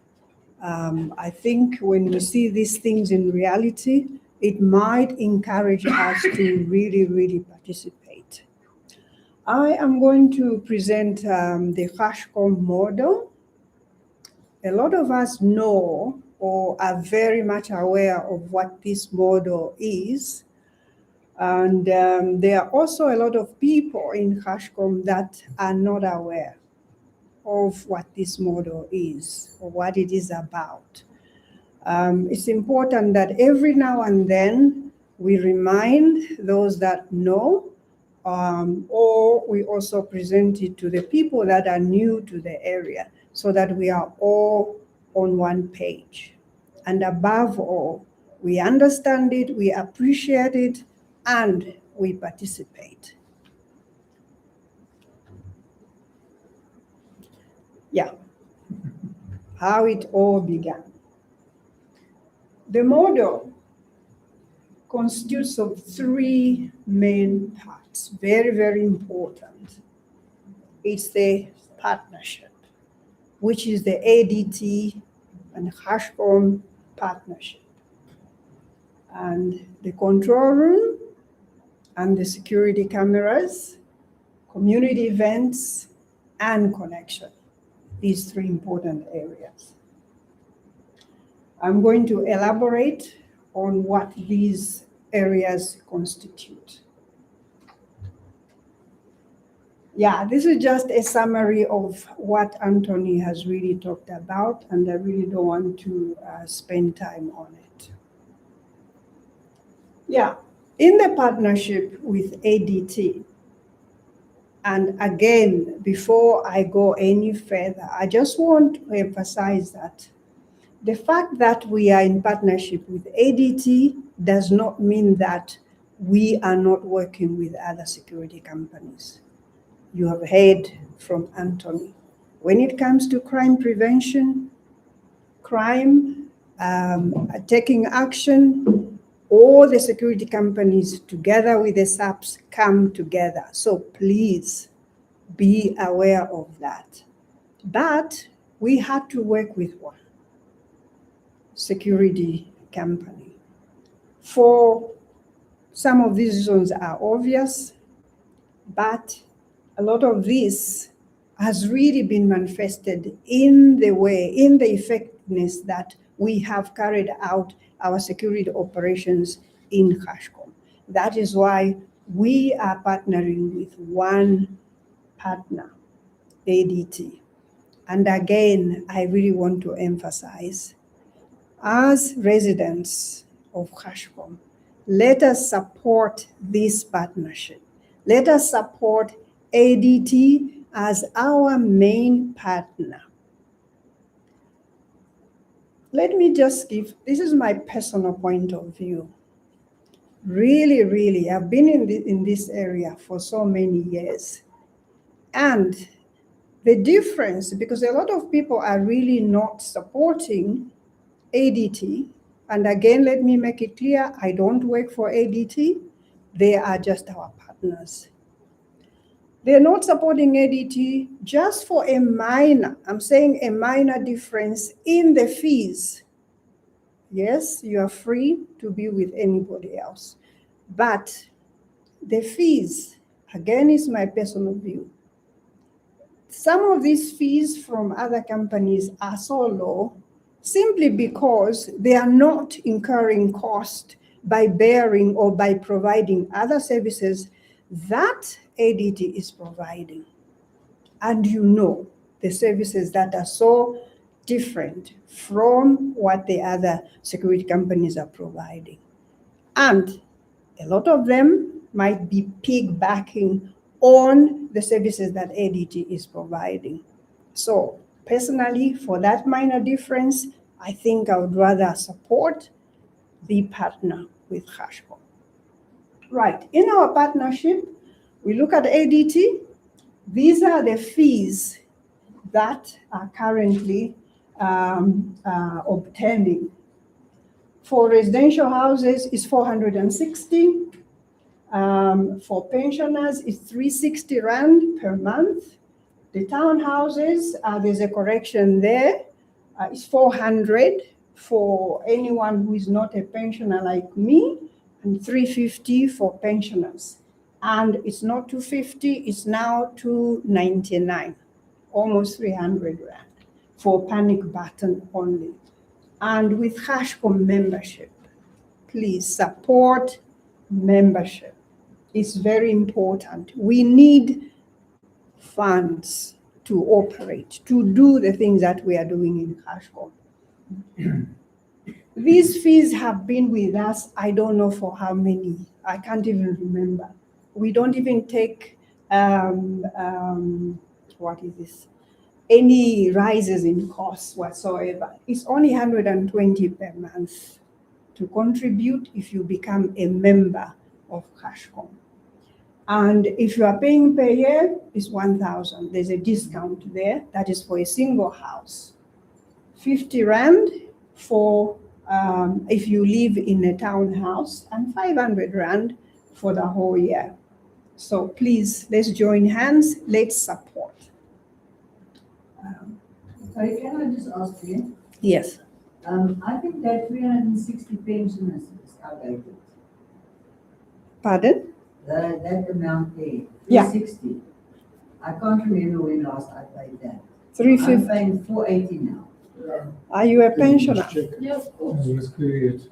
I think when we see these things in reality, it might encourage us to really, really participate. I am going to present the Gascom model. A lot of us know or are very much aware of what this model is. And there are also a lot of people in Gascom that are not aware of what this model is or what it is about. It's important that every now and then we remind those that know, or we also present it to the people that are new to the area so that we are all on one page. And above all, we understand it, we appreciate it, and we participate. Yeah, how it all began. The model constitutes of 3 main parts, very, very important. It's the partnership, which is the ADT and Gascom partnership, and the control room and the security cameras, community events, and connection. These 3 important areas. I'm going to elaborate on what these areas constitute. Yeah, this is just a summary of what Anthony has really talked about, and I really don't want to spend time on it. Yeah, in the partnership with ADT, and again, before I go any further, I just want to emphasize that the fact that we are in partnership with ADT does not mean that we are not working with other security companies. You have heard from Anthony. When it comes to crime prevention, crime, taking action, all the security companies together with the SAPs come together. So please be aware of that. But we had to work with one security company. For some of these reasons are obvious, but a lot of this has really been manifested in the way, in the effectiveness that we have carried out our security operations in Gascom. That is why we are partnering with one partner, ADT. And again, I really want to emphasize, as residents of Kashkom, let us support this partnership. Let us support ADT as our main partner. Let me just give, this is my personal point of view. Really, really, I've been in this area for so many years. And the difference, because a lot of people are really not supporting ADT, and again, let me make it clear, I don't work for ADT. They are just our partners. They're not supporting ADT just for a minor, I'm saying a minor difference in the fees. Yes, you are free to be with anybody else. But the fees, again, is my personal view. Some of these fees from other companies are so low simply because they are not incurring cost by bearing or by providing other services that ADT is providing. And you know the services that are so different from what the other security companies are providing. And a lot of them might be piggybacking on the services that ADT is providing. So personally, for that minor difference, I think I would rather support the partner with Kashkom. Right, in our partnership, we look at ADT. These are the fees that are currently obtaining. For residential houses, it's 460. For pensioners, it's 360 Rand per month. The townhouses, there's a correction there. It's 400 for anyone who is not a pensioner like me, and 350 for pensioners. And it's not 250, it's now 299, almost 300 Rand for panic button only. And with Kashkom membership, please support membership. It's very important. We need funds to operate, to do the things that we are doing in Kashkom. These fees have been with us, I don't know for how many, I can't even remember. We don't even take, what is this? Any rises in costs whatsoever. It's only 120 per month to contribute if you become a member of Kashkom. And if you are paying per year, it's 1,000. There's a discount there. That is for a single house. 50 Rand for if you live in a townhouse, and 500 Rand for the whole year. So please, let's join hands. Let's support. Sorry, can I just ask you? Yes. I think that 360 pensioners is outdated. Pardon? That amount there, Yeah. 360. I can't remember when last I paid that. 350. I'm paying 480 now. Are you a pensioner? Check it. Yeah, of course. Let's clear it.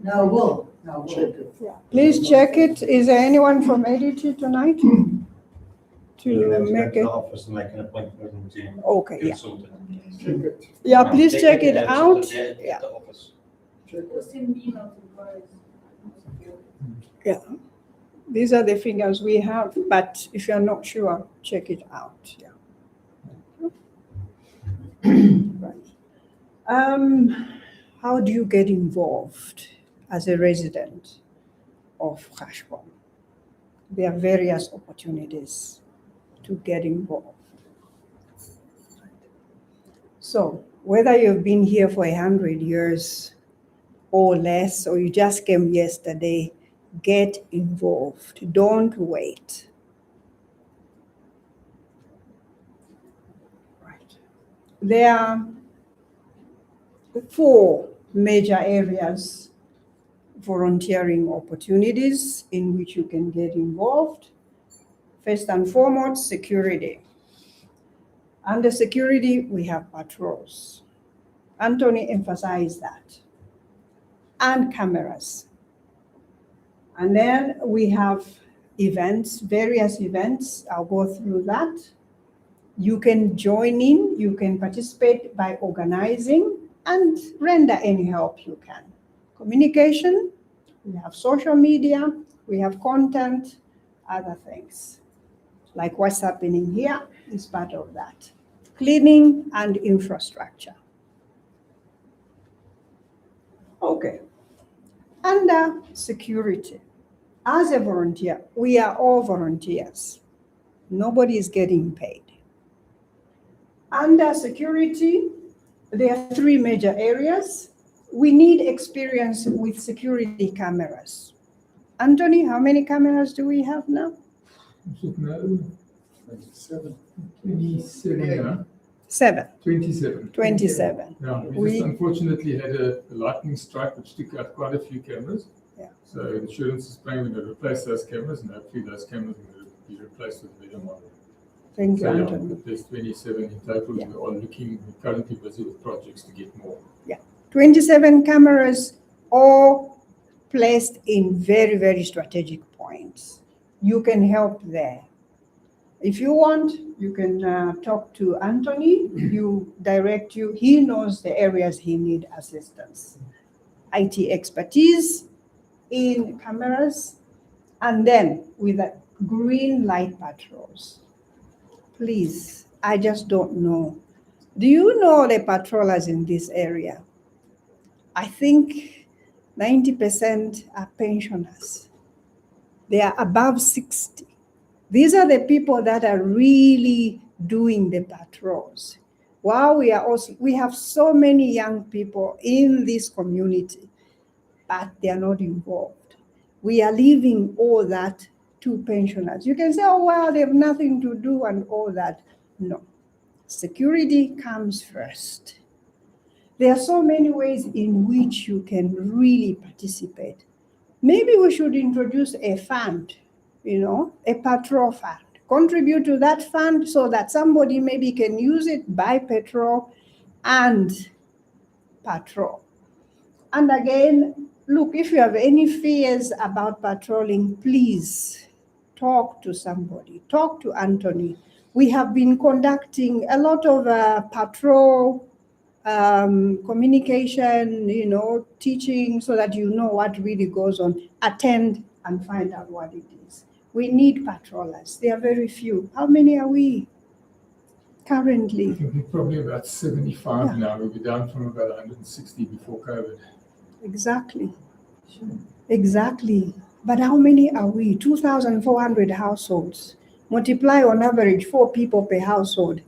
No, well, no, Check well. it. Yeah. Please check it. Is there anyone from ADT tonight? You To have to go make to it, the office and make an appointment to okay, get yeah. sorted. Check it. Yeah, please check it That's out. at Yeah. the office. Check it. Yeah. These are the figures we have, but if you're not sure, check it out. Yeah. Right. How do you get involved as a resident of Kashkom? There are various opportunities to get involved. So whether you've been here for 100 years or less, or you just came yesterday, get involved. Don't wait. Right. There are 4 major areas, volunteering opportunities in which you can get involved. First and foremost, security. Under security, we have patrols. Anthony emphasized that. And cameras. And then we have events, various events. I'll go through that. You can join in, you can participate by organizing and render any help you can. Communication, we have social media, we have content, other things. Like what's happening here is part of that. Cleaning and infrastructure. Okay. Under security, as a volunteer, we are all volunteers. Nobody is getting paid. Under security, there are three major areas. We need experience with security cameras. Anthony, how many cameras do we have now? I should know. 27. 27, huh? 7, 27. 27. Yeah, we We- just unfortunately had a lightning strike which took out quite a few cameras. Yeah. So insurance is paying to replace those cameras, and hopefully those cameras will be replaced with better model. Thank you, So yeah, Anthony. but there's 27 in total. Yeah. We are looking, we're currently busy with projects to get more. 27 cameras, all placed in very, very strategic points. You can help there. If you want, you can talk to Anthony. You direct you. He knows the areas he need assistance. IT expertise in cameras, and then with the green light patrols. Please, I just don't know. Do you know the patrollers in this area? I think 90% are pensioners. They are above 60. These are the people that are really doing the patrols. While we have so many young people in this community, but they are not involved. We are leaving all that to pensioners. You can say, oh, well, they have nothing to do and all that. No, security comes first. There are so many ways in which you can really participate. Maybe we should introduce a fund, a patrol fund. Contribute to that fund so that somebody maybe can use it, buy petrol and patrol. And again, look, if you have any fears about patrolling, please talk to somebody. Talk to Anthony. We have been conducting a lot of patrol communication, teaching so that you know what really goes on. Attend and find out what it is. We need patrollers. There are very few. How many are we I currently? think we're probably about 75 Yeah. now. We'll be down from about 160 before COVID. Exactly. Exactly. But how many are we? 2,400 households. Multiply on average 4 people per household.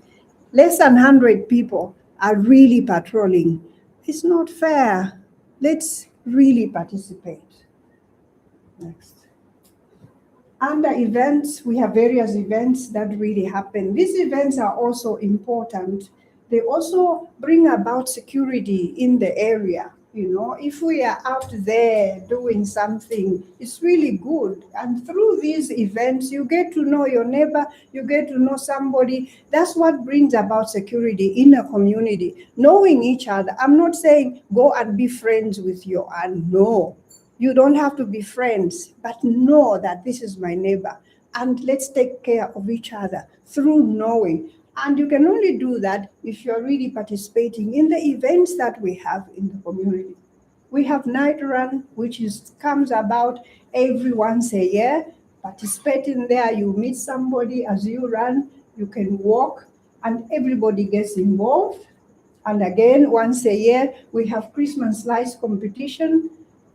Less than 100 people are really patrolling. It's not fair. Let's really participate. Next. Under events, we have various events that really happen. These events are also important. They also bring about security in the area. If we are out there doing something, it's really good. And through these events, you get to know your neighbor, you get to know somebody. That's what brings about security in a community, knowing each other. I'm not saying go and be friends with your aunt. No, you don't have to be friends, but know that this is my neighbor. And let's take care of each other through knowing. And you can only do that if you're really participating in the events that we have in the community. We have Night Run, which comes about every once a year. Participate in there, you meet somebody as you run, you can walk, and everybody gets involved. And again, once a year, we have Christmas lights competition.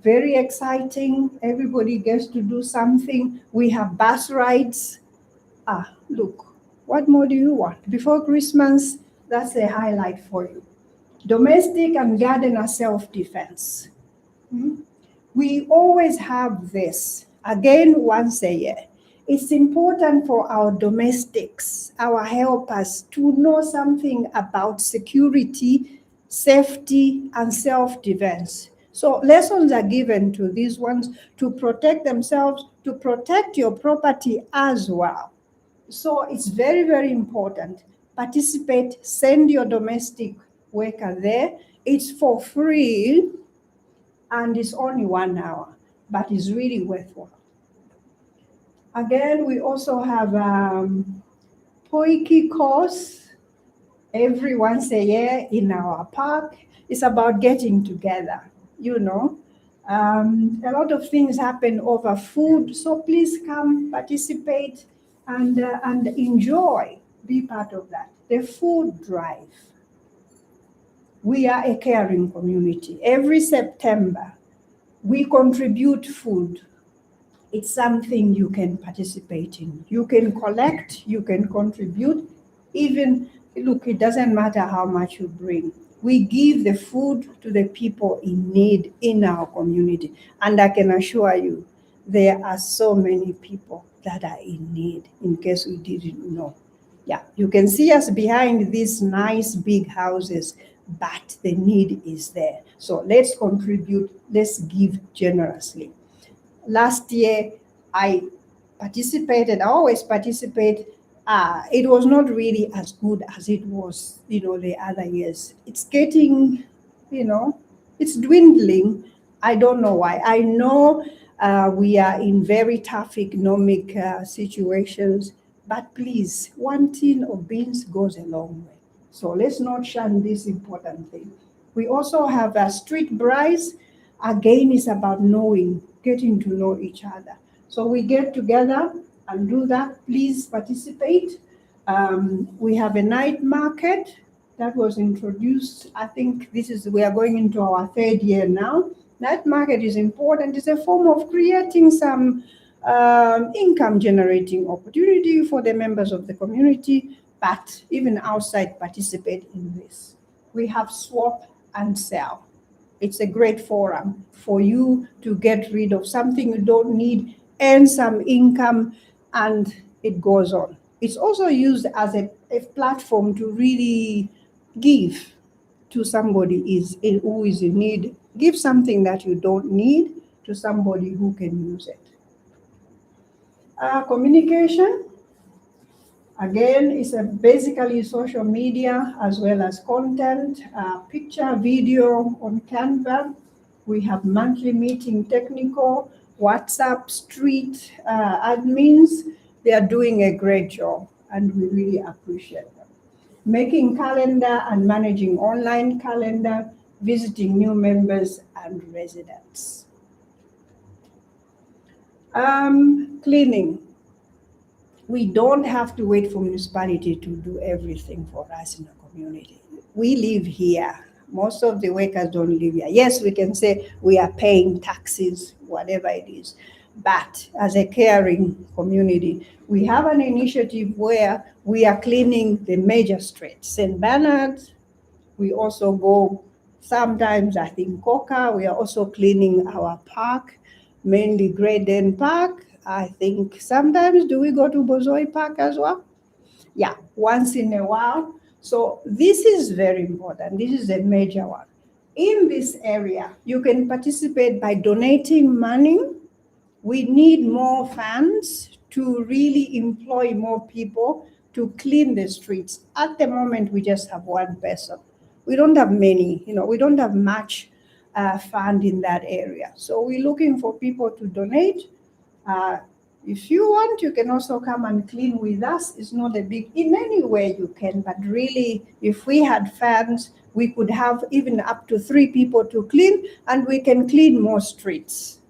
Very exciting. Everybody gets to do something. We have bus rides. Look. What more do you want? Before Christmas, that's a highlight for you. Domestic and gardener self-defense. We always have this, again, once a year. It's important for our domestics, our helpers, to know something about security, safety, and self-defense. So lessons are given to these ones to protect themselves, to protect your property as well. So it's very, very important. Participate, send your domestic worker there. It's for free and it's only 1 hour, but it's really worthwhile. Again, we also have Koiki course every once a year in our park. It's about getting together, you know. A lot of things happen over food, so please come participate and enjoy, be part of that. The food drive. We are a caring community. Every September, we contribute food. It's something you can participate in. You can collect, you can contribute, even, look, it doesn't matter how much you bring. We give the food to the people in need in our community. And I can assure you, there are so many people that are in need, in case we didn't know. Yeah, you can see us behind these nice big houses, but the need is there. So let's contribute, let's give generously. Last year, I participated, I always participate. It was not really as good as it was, you know, the other years. It's getting, you know, it's dwindling. I don't know why. I know we are in very tough economic situations, but please, one tin of beans goes a long way. So let's not shun this important thing. We also have a street braais. Again, it's about knowing, getting to know each other. So we get together and do that. Please participate. We have a night market that was introduced. I think we are going into our 3rd year now. Night market is important. It's a form of creating some income generating opportunity for the members of the community, but even outside participate in this. We have swap and sell. It's a great forum for you to get rid of something you don't need, earn some income, and it goes on. It's also used as a platform to really give to somebody who is in need. Give something that you don't need to somebody who can use it. Communication, again, is basically social media as well as content, picture, video on Canva. We have monthly meeting, technical, WhatsApp, street admins. They are doing a great job and we really appreciate them. Making calendar and managing online calendar, visiting new members and residents. Cleaning. We don't have to wait for municipality to do everything for us in the community. We live here. Most of the workers don't live here. Yes, we can say we are paying taxes, whatever it is. But as a caring community, we have an initiative where we are cleaning the major streets. St. Bernard, we also go sometimes, I think, Coca. We are also cleaning our park, mainly Graydon Park. I think sometimes, do we go to Bozoi Park as well? Yeah, once in a while. So this is very important. This is a major one. In this area, you can participate by donating money. We need more funds to really employ more people to clean the streets. At the moment, we just have one person. We don't have many, we don't have much fund in that area. So we're looking for people to donate. If you want, you can also come and clean with us. It's not a big, in any way you can, but really, if we had funds, we could have even up to 3 people to clean, and we can clean more streets.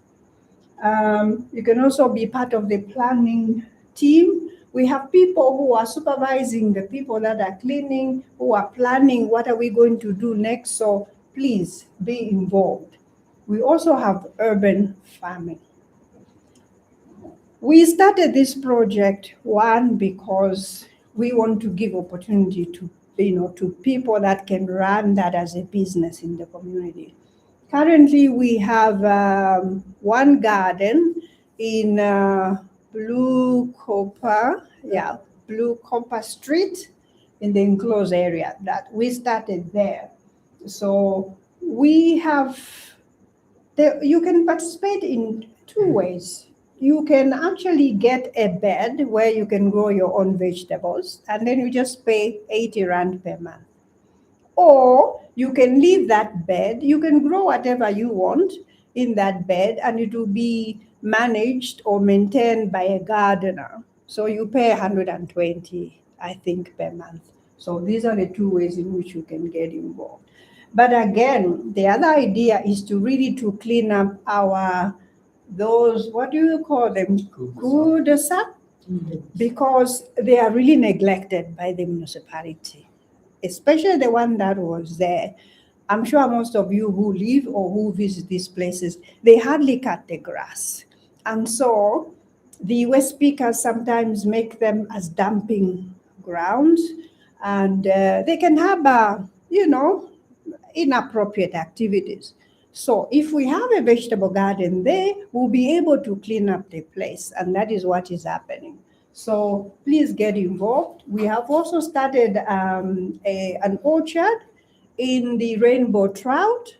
You can also be part of the planning team. We have people who are supervising the people that are cleaning, who are planning what are we going to do next. So please be involved. We also have urban farming. We started this project, one, because we want to give opportunity to, to people that can run that as a business in the community. Currently, we have one garden in Blue Copper Street in the enclosed area that we started there. So we have, you can participate in 2 ways. You can actually get a bed where you can grow your own vegetables, and then you just pay 80 Rand per month. Or you can leave that bed, you can grow whatever you want in that bed, and it will be managed or maintained by a gardener. So you pay 120 I think, per month. So these are the two ways in which you can get involved. But again, the other idea is to really to clean up those, what do you call them? Cul-de-sac, because they are really neglected by the municipality, especially the one that was there. I'm sure most of you who live or who visit these places, they hardly cut the grass. And so the West speakers sometimes make them as dumping grounds, and they can have, inappropriate activities. So if we have a vegetable garden there, we'll be able to clean up the place, and that is what is happening. So please get involved. We have also started an orchard in the Rainbow Trout.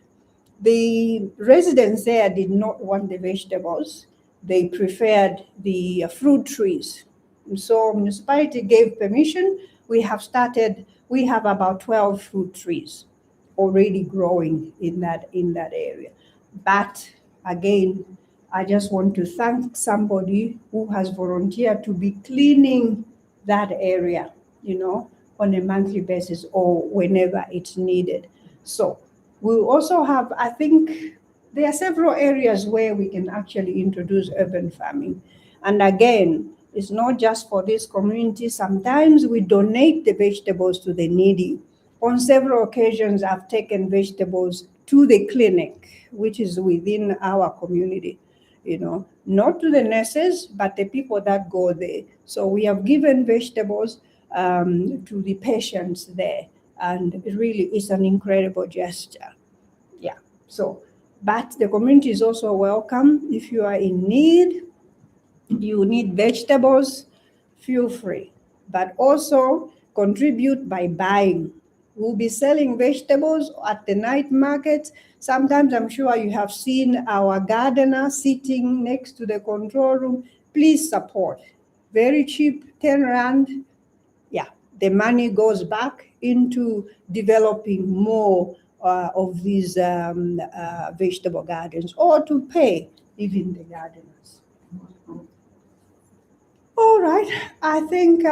The residents there did not want the vegetables. They preferred the fruit trees. And so municipality gave permission. We have about 12 fruit trees already growing in that area. But again, I just want to thank somebody who has volunteered to be cleaning that area, on a monthly basis or whenever it's needed. So we also have, I think, there are several areas where we can actually introduce urban farming. And again, it's not just for this community. Sometimes we donate the vegetables to the needy. On several occasions, I've taken vegetables to the clinic, which is within our community, not to the nurses, but the people that go there. So we have given vegetables to the patients there, and it really is an incredible gesture. Yeah. So, but the community is also welcome. If you are in need, you need vegetables, feel free, but also contribute by buying. We'll be selling vegetables at the night market. Sometimes I'm sure you have seen our gardener sitting next to the control room. Please support. Very cheap, 10 Rand. Yeah, the money goes back into developing more of these vegetable gardens, or to pay even the gardeners. All right, I think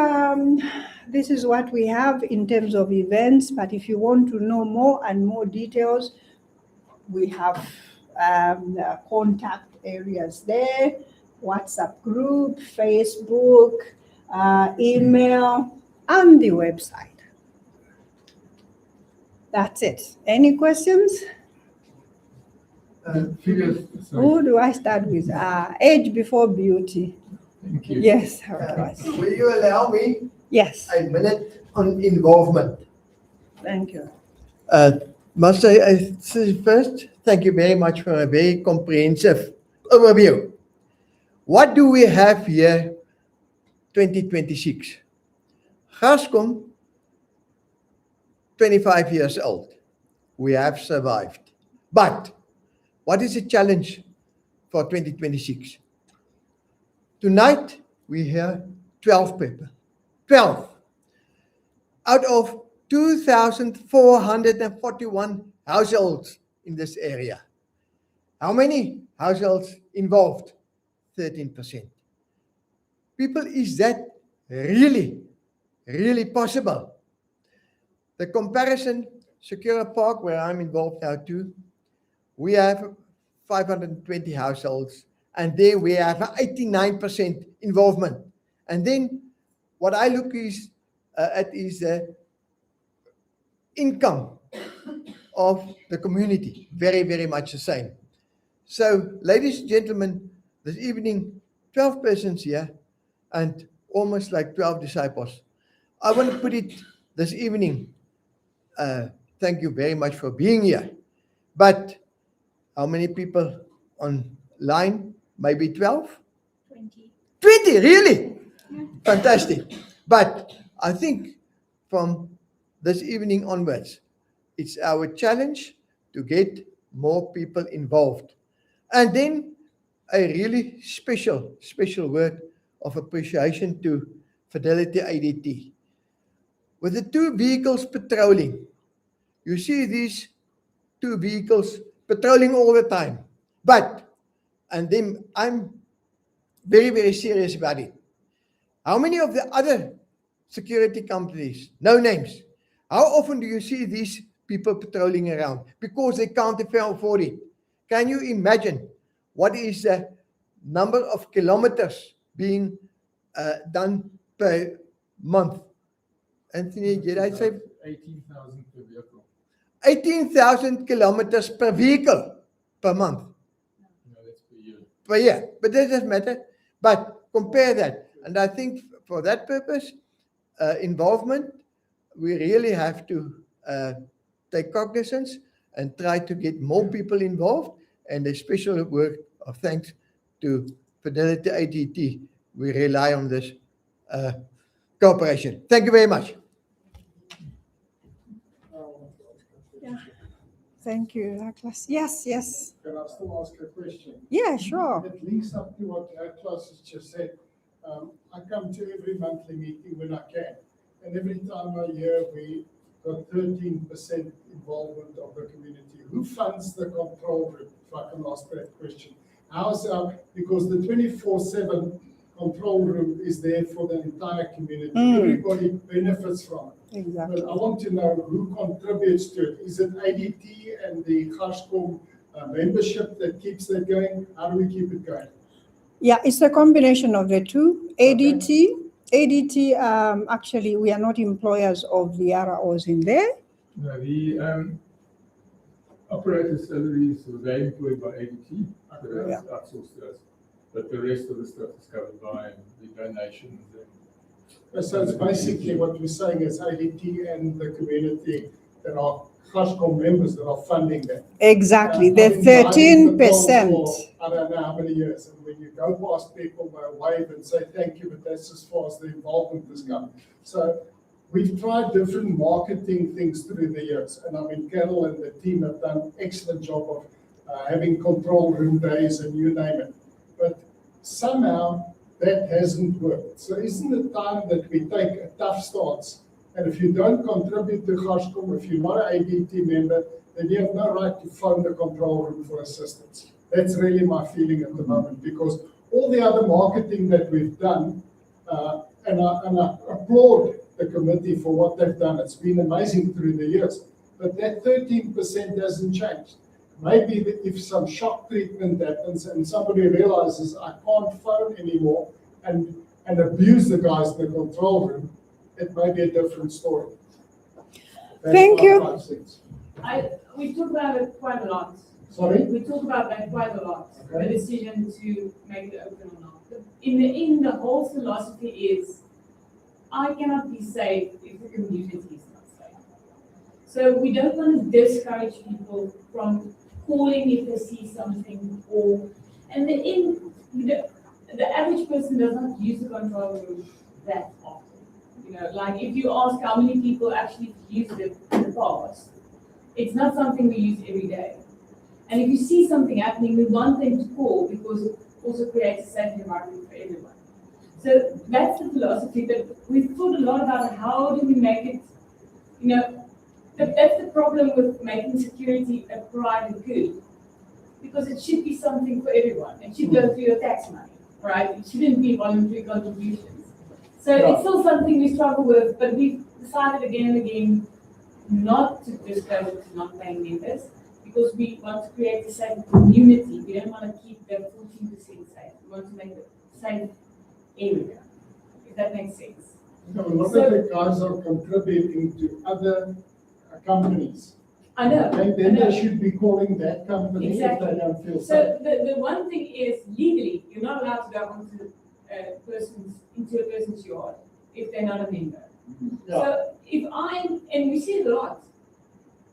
this is what we have in terms of events, but if you want to know more and more details, we have contact areas there, WhatsApp group, Facebook, email, and the website. That's it. Any questions? Sorry. Who do I start with? Age before beauty. Thank you. Yes, how it was. Will you allow me Yes, a minute on involvement? thank you. Must I say first, thank you very much for a very comprehensive overview. What do we have here 2026? Gascom, 25 years old. We have survived. But what is the challenge for 2026? Tonight, we hear 12 people. 12. Out of 2,441 households in this area. How many households involved? 13%. People, is that really possible? The comparison, Secura Park, where I'm involved now too, we have 520 households, and there we have 89% involvement. And then what I look at is the income of the community, very much the same. So, ladies and gentlemen, this evening, 12 persons here and almost like 12 disciples. I want to put it this evening. Thank you very much for being here. But how many people online? Maybe 12? 20. 20, really? Yeah. Fantastic. But I think from this evening onwards, it's our challenge to get more people involved. And then a really special word of appreciation to Fidelity ADT. With the 2 vehicles patrolling, you see these 2 vehicles patrolling all the time. And then I'm very serious about it. How many of the other security companies, no names. How often do you see these people patrolling around? Because they can't afford it. Can you imagine what is the number of kilometers being done per month? Anthony, did I say 18,000 per vehicle? 18,000 kilometers per vehicle per month? No, that's per year. Per year, but that doesn't matter. But compare that, and I think for that purpose, involvement, we really have to take cognizance and try to get more people involved. And a special word of thanks to Fidelity ADT. We rely on this cooperation. Thank you very much. Thank you, Atlas. Yes, yes. Can I still ask a question? Yeah, sure. It links up to what Atlas has just said. I come to every monthly meeting when I can, and every time I hear we got 13% involvement of the community. Who funds the control room, if I can ask that question? How's because the 24/7 control room is there for the entire community. Everybody benefits from it. Exactly. But I want to know who contributes to it. Is it ADT and the Garskom membership that keeps that going? How do we keep it going? Yeah, it's a combination of the two. ADT, actually, we are not employers of the RROs in there. No, the operator's salaries were they employed by ADT, so that's outsourced to us. But the rest of the stuff is covered by the donations. So it's basically what we're saying is ADT and the community that are Garskom members that are funding that. Exactly, the I've been driving the 13%. toll for I don't know how many years, and when you go past people, they wave and say thank you, but that's as far as the involvement has gone. So we've tried different marketing things through the years, and I mean, Carol and the team have done an excellent job of having control room days and you name it. But somehow that hasn't worked. So isn't it time that we take a tough stance? And if you don't contribute to Garskom, if you're not an ADT member, then you have no right to phone the control room for assistance. That's really my feeling at the moment, because all the other marketing that we've done, and I applaud the committee for what they've done. It's been amazing through the years. But that 13% hasn't changed. Maybe if some shock treatment happens and somebody realizes I can't phone anymore and abuse the guys in the control room, it may be a different story. That's Thank my you. 5 cents. We talk about it quite a lot. Sorry? We talk about that quite a lot, Okay. the decision to make it open or not. But in the end, the whole philosophy is, I cannot be safe if the community is not safe. So we don't want to discourage people from calling if they see something, and the average person does not use the control room that often. Like if you ask how many people actually used it in the past, it's not something we use every day. And if you see something happening, we want them to call because it also creates a safe environment for everyone. So that's the philosophy. But we've thought a lot about how do we make it, that's the problem with making security a private good. Because it should be something for everyone. It should go through your tax money, right? It shouldn't be voluntary contributions. So it's still something we struggle with, but we've decided again and again not to just go to non-paying members because we want to create a safe community. We don't want to keep them 14% safe. We want to make it a safe area, if that makes sense. A lot of the guys are contributing to other companies. I know. And then I know. they should be calling that company Exactly. if they don't feel safe. So the one thing is legally, you're not allowed to go into a person's yard if they're not a member. Yeah. So and we see it a lot.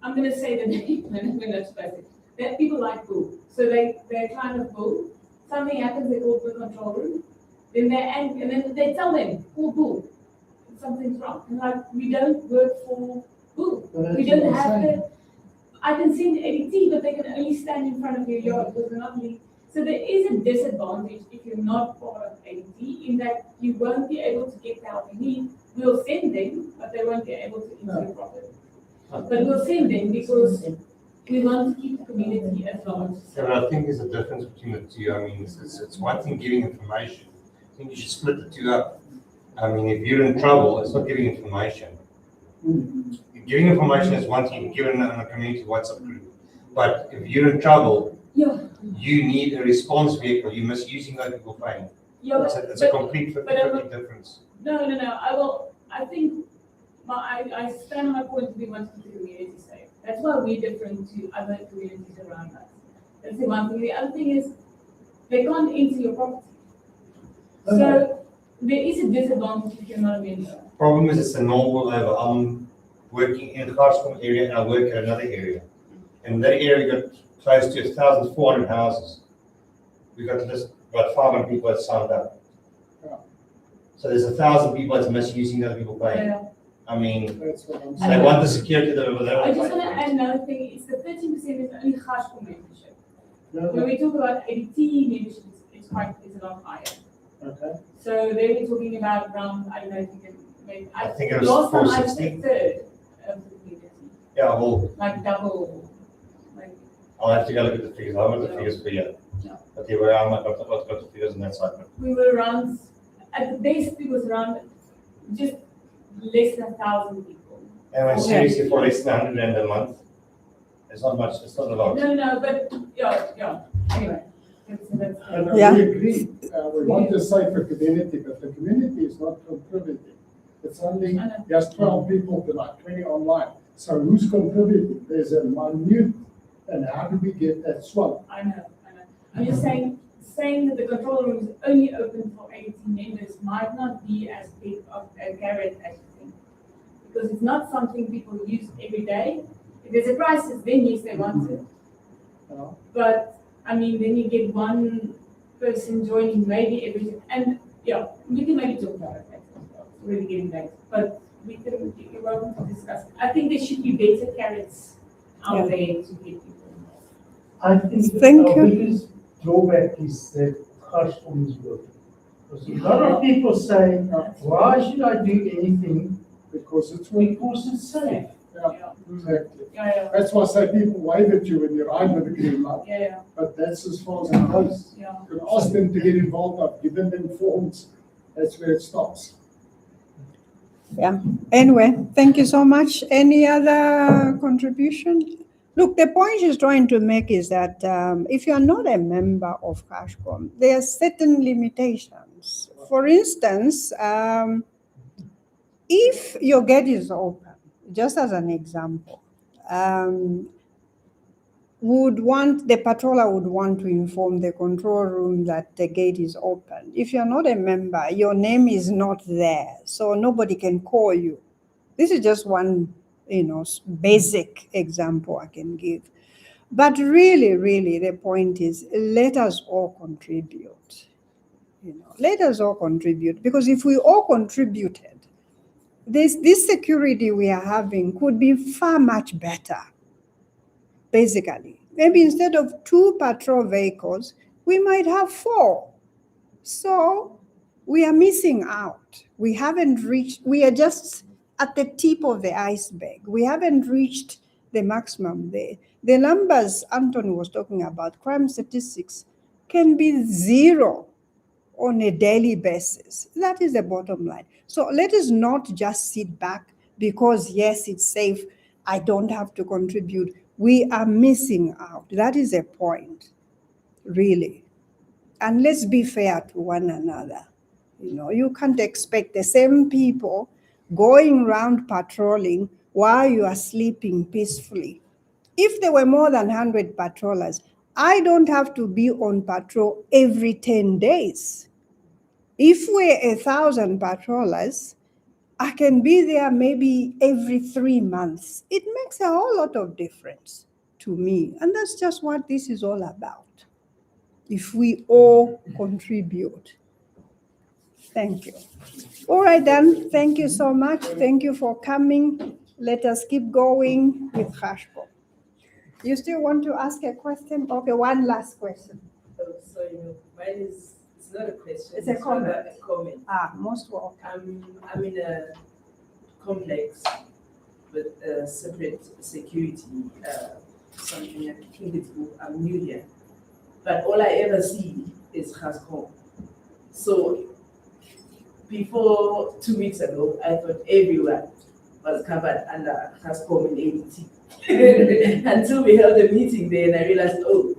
I'm going to say the name, we're not supposed to. That people like bull. So they're kind of bull. Something happens, they call the control room. Then they're angry, and then they tell them, call bull. Something's wrong. And like, we don't work for bull. But We that's don't what I'm have I can send ADT, but they can only stand in front of your yard because they're not legal. So there is a disadvantage if you're not part of ADT in that you won't be able to get the help you need. We'll send them, but they won't be able to enter your property. But we'll send them because we want to keep the community at large. Yeah, but I think there's a difference between the two. I mean, it's one thing giving information. I think you should split the two up. I mean, if you're in trouble, it's not giving information. Giving information is one thing, given in a community WhatsApp group. But if you're in trouble, Yeah, you need a response vehicle. You're misusing other people's phone. yeah, It's a complete 50-50 difference. No, I think I stand on my point we want to keep the community safe. That's why we're different to other communities around us. That's the one thing. The other thing is, they can't enter your property. So there is a disadvantage if you're not a member. Problem is, it's a normal level. I'm working in the Garskom area and I work at another area. In that area, we got close to 1,400 houses. We got just about 500 people that signed up. Yeah. So there's 1,000 people that's misusing other people's pay. Yeah. I mean, That's what I'm so they saying. want the security that they I don't just want to like. add another thing. It's the 13% is only Garskom membership. No, When we talk about ADT membership, it's a lot higher. okay. So they were talking about around, I don't know if you can maybe. I think it was Last time I 460. said third of the community, Yeah, well, like double, like, I'll have to go look at the figures. I haven't got the figures for you. Yeah. But they were, I'm not got the figures on that side. But we were around, at the base, it was around just less than 1,000 people. And when seriously, for less than 100 rand a month, it's not much, it's not a lot. No, but, yeah, anyway. That's. And Yeah. we agree, we want a safer community, but the community is not contributing. It's only I know. just 12 people tonight, 20 online. So who's contributing? There's a minute, and how do we get that swap? I know. I'm just saying that the control room is only open for 18 members might not be as big of a carrot as you think. Because it's not something people use every day. If there's a crisis, then yes, they want it. Uh, But, I mean, then you get one person joining maybe every, and yeah, we can maybe talk about it later as well. It's really getting late. But you're welcome to discuss it. I think there should be better carrots out Yeah. there to get people involved. I think Thank our you. biggest drawback is that Garskom is working. Because a lot of people say, why should I do anything? Because it's working. Because it's safe. Yeah, exactly. Yeah. That's why I say people wave at you when you ride with a green light, Yeah. but that's as far as it goes. Yeah. You can ask them to get involved, I've given them forms, that's where it stops. Yeah. Anyway, thank you so much. Any other contribution? Look, the point she's trying to make is that if you are not a member of Garskom, there are certain limitations. For instance, if your gate is open, just as an example, the patroller would want to inform the control room that the gate is open. If you're not a member, your name is not there, so nobody can call you. This is just one, basic example I can give. But really, the point is, let us all contribute. Let us all contribute, because if we all contributed, this security we are having could be far much better. Basically, maybe instead of 2 patrol vehicles, we might have 4. So we are missing out. We are just at the tip of the iceberg. We haven't reached the maximum there. The numbers Anthony was talking about, crime statistics, can be 0 on a daily basis. That is the bottom line. So let us not just sit back because, yes, it's safe, I don't have to contribute. We are missing out. That is a point, really. And let's be fair to one another. You can't expect the same people going around patrolling while you are sleeping peacefully. If there were more than 100 patrollers, I don't have to be on patrol every 10 days. If we're 1,000 patrollers, I can be there maybe every 3 months. It makes a whole lot of difference to me. And that's just what this is all about. If we all contribute. Thank you. All right, then. Thank you so much. Thank you for coming. Let us keep going with Garskom. You still want to ask a question? Okay, one last question. Oh, sorry, no, mine is, it's not a question. It's a comment. rather a comment. Most welcome. I'm in a complex with separate security, something I think I'm new here. But all I ever see is Garskom. So before 2 weeks ago, I thought everyone was covered under Hascom and ADT. Until we held a meeting there and I realized, oh,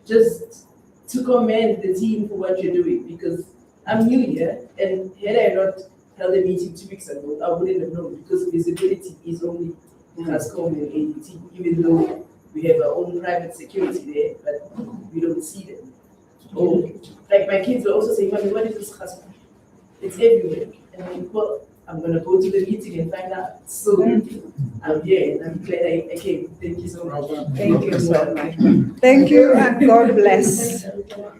just to commend the team for what you're doing, because I'm new here, and had I not held a meeting 2 weeks ago, I wouldn't have known, because visibility is only Hascom and ADT, even though we have our own private security there, but we don't see them. Or, like my kids were also saying, Mommy, what is this Hascom? It's everywhere. And I'm like, well, I'm gonna go to the meeting and find out. So I'm here and I'm glad I came. Thank you so much. Thank you so much. Thank you and God bless.